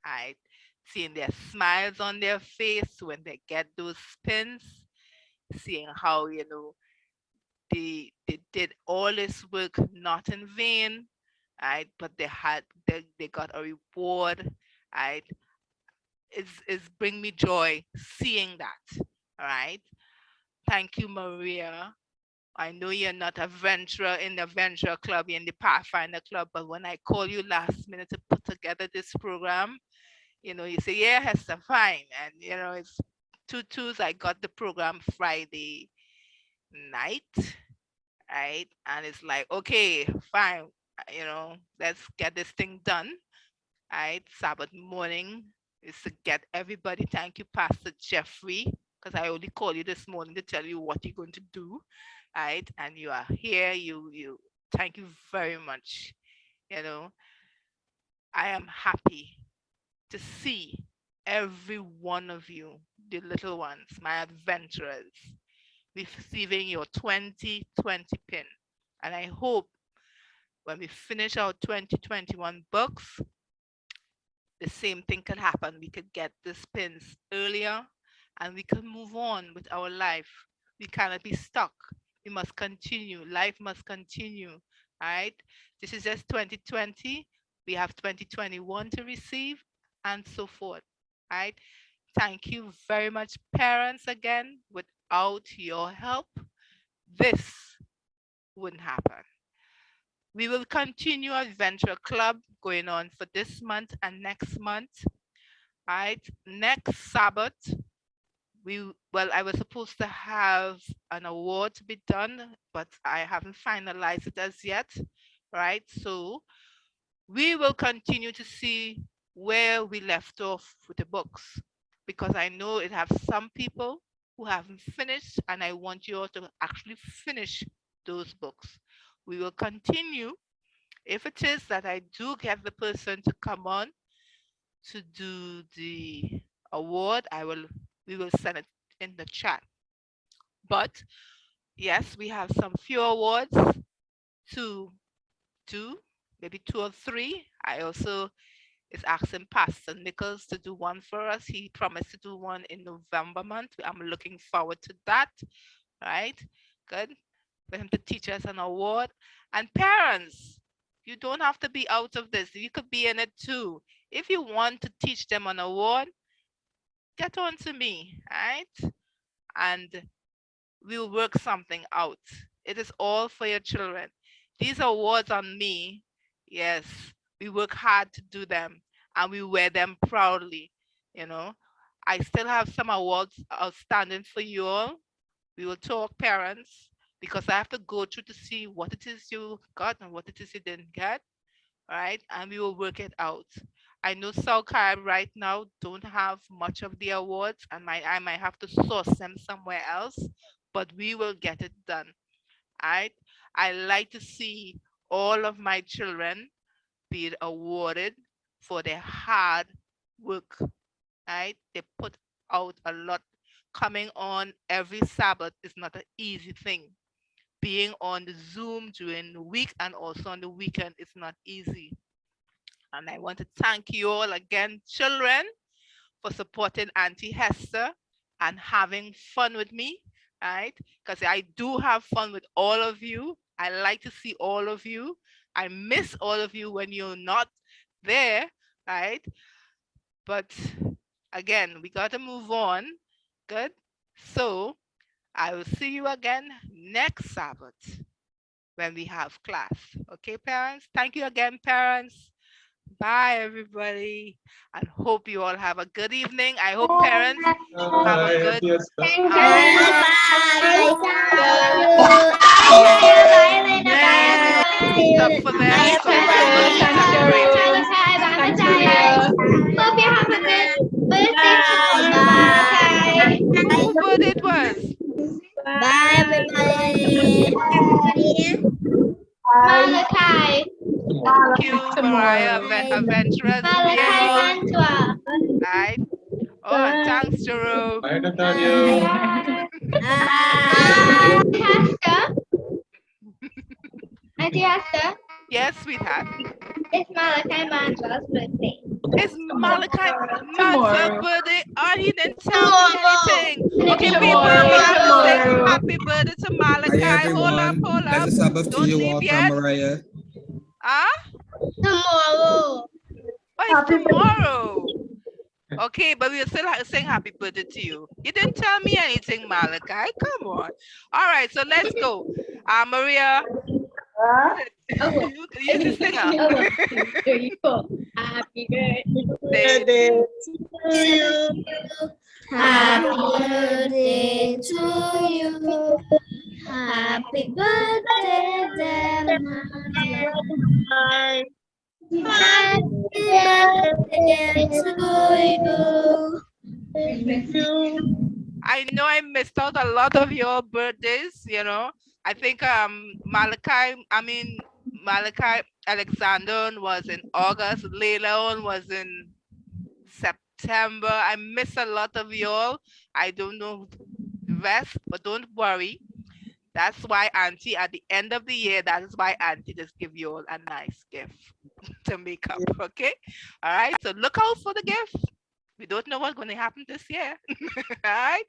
Right? Seeing their smiles on their face when they get those pins, seeing how, they did all this work not in vain, right? But they got a reward, right? It's bring me joy seeing that, all right? Thank you, Maria. I know you're not a venturer in the Venture Club, you're in the Pathfinder Club, but when I call you last minute to put together this program, you say, yeah, Hester, fine. And, it's 2/2. I got the program Friday night, right? And it's like, okay, fine, let's get this thing done, right? Sabbath morning is to get everybody. Thank you, Pastor Jeffrey, because I only called you this morning to tell you what you're going to do, right? And you are here. You thank you very much. I am happy to see every one of you, the little ones, my adventurers, receiving your 2020 pin. And I hope when we finish our 2021 books, the same thing could happen. We could get these pins earlier and we could move on with our life. We cannot be stuck. We must continue. Life must continue. All right. This is just 2020. We have 2021 to receive and so forth. All right. Thank you very much, parents, again. Without your help, this wouldn't happen. We will continue Adventure Club going on for this month and next month. Right? Next Sabbath, I was supposed to have an award to be done, but I haven't finalized it as yet. Right? So we will continue to see where we left off with the books, because I know it have some people who haven't finished, and I want you all to actually finish those books. We will continue. If it is that I do get the person to come on to do the award, we will send it in the chat. But yes, we have some few awards to do, maybe 2 or 3. I also is asking Pastor Nichols to do one for us. He promised to do one in November month. I'm looking forward to that. Right? Good. For him to teach us an award. And parents, you don't have to be out of this. You could be in it too. If you want to teach them an award, get on to me, right? And we'll work something out. It is all for your children. These awards on me, yes, we work hard to do them and we wear them proudly. You know, I still have some awards outstanding for you all. We will talk, parents, because I have to go through to see what it is you got and what it is you didn't get, right? And we will work it out. I know South Carolina right now don't have much of the awards, and I might have to source them somewhere else, but we will get it done. Right? I like to see all of my children be awarded for their hard work. Right? They put out a lot. Coming on every Sabbath is not an easy thing. Being on the Zoom during the week and also on the weekend is not easy. And I want to thank you all again, children, for supporting Auntie Hester and having fun with me, right? Because I do have fun with all of you. I like to see all of you. I miss all of you when you're not there, right? But again, we got to move on. Good. So I will see you again next Sabbath when we have class. Okay, parents? Thank you again, parents. Bye, everybody. And hope you all have a good evening. I hope parents have a good. Stop for them. So Hope you have a good birthday. whose birthday it was? Bye, everybody. Malachi. Thank you, Mariah, Adventurers. Right. Oh, and thanks, Jerome. Bye, Nathaniel. Hester. Auntie Hester. Yes, sweetheart. It's Malachi Manswell's birthday. It's Malachi Manswell's birthday. Oh, he didn't tell me anything. Okay, people, we have to say happy birthday to Malachi. Hi, Hold up, everyone. hold up. Blessed Sabbath to Don't you leave all yet. from Mariah. Huh? Tomorrow. Oh, it's tomorrow. Okay, but we're still saying happy birthday to you. You didn't tell me anything, Malachi. Come on. All right, so let's go. Maria. You the singer. There you go. Happy birthday to you. Happy birthday to you. Happy birthday, dear Mama. Happy birthday to you. I know I missed out a lot of your birthdays, you know. I think Malachi Alexander was in August, Leila was in September. I miss a lot of y'all. I don't know the rest, but don't worry. That's why Auntie, at the end of the year, that is why Auntie just give you all a nice gift to make up, okay? All right, so look out for the gift. We don't know what's going to happen this year, all right?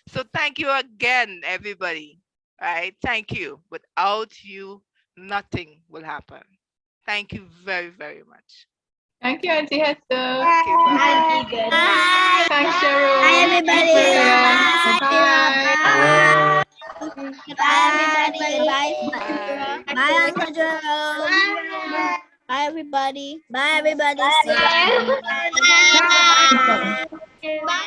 So thank you again, everybody, all right? Thank you. Without you, nothing will happen. Thank you very, very much. Thank you, Auntie Hester. Okay, bye. Thanks, Cheryl. Bye, everybody. Bye. Bye. Bye, everybody. Bye. Bye, Uncle Jerome. Bye, everybody. Bye, everybody. Bye. Bye. Bye.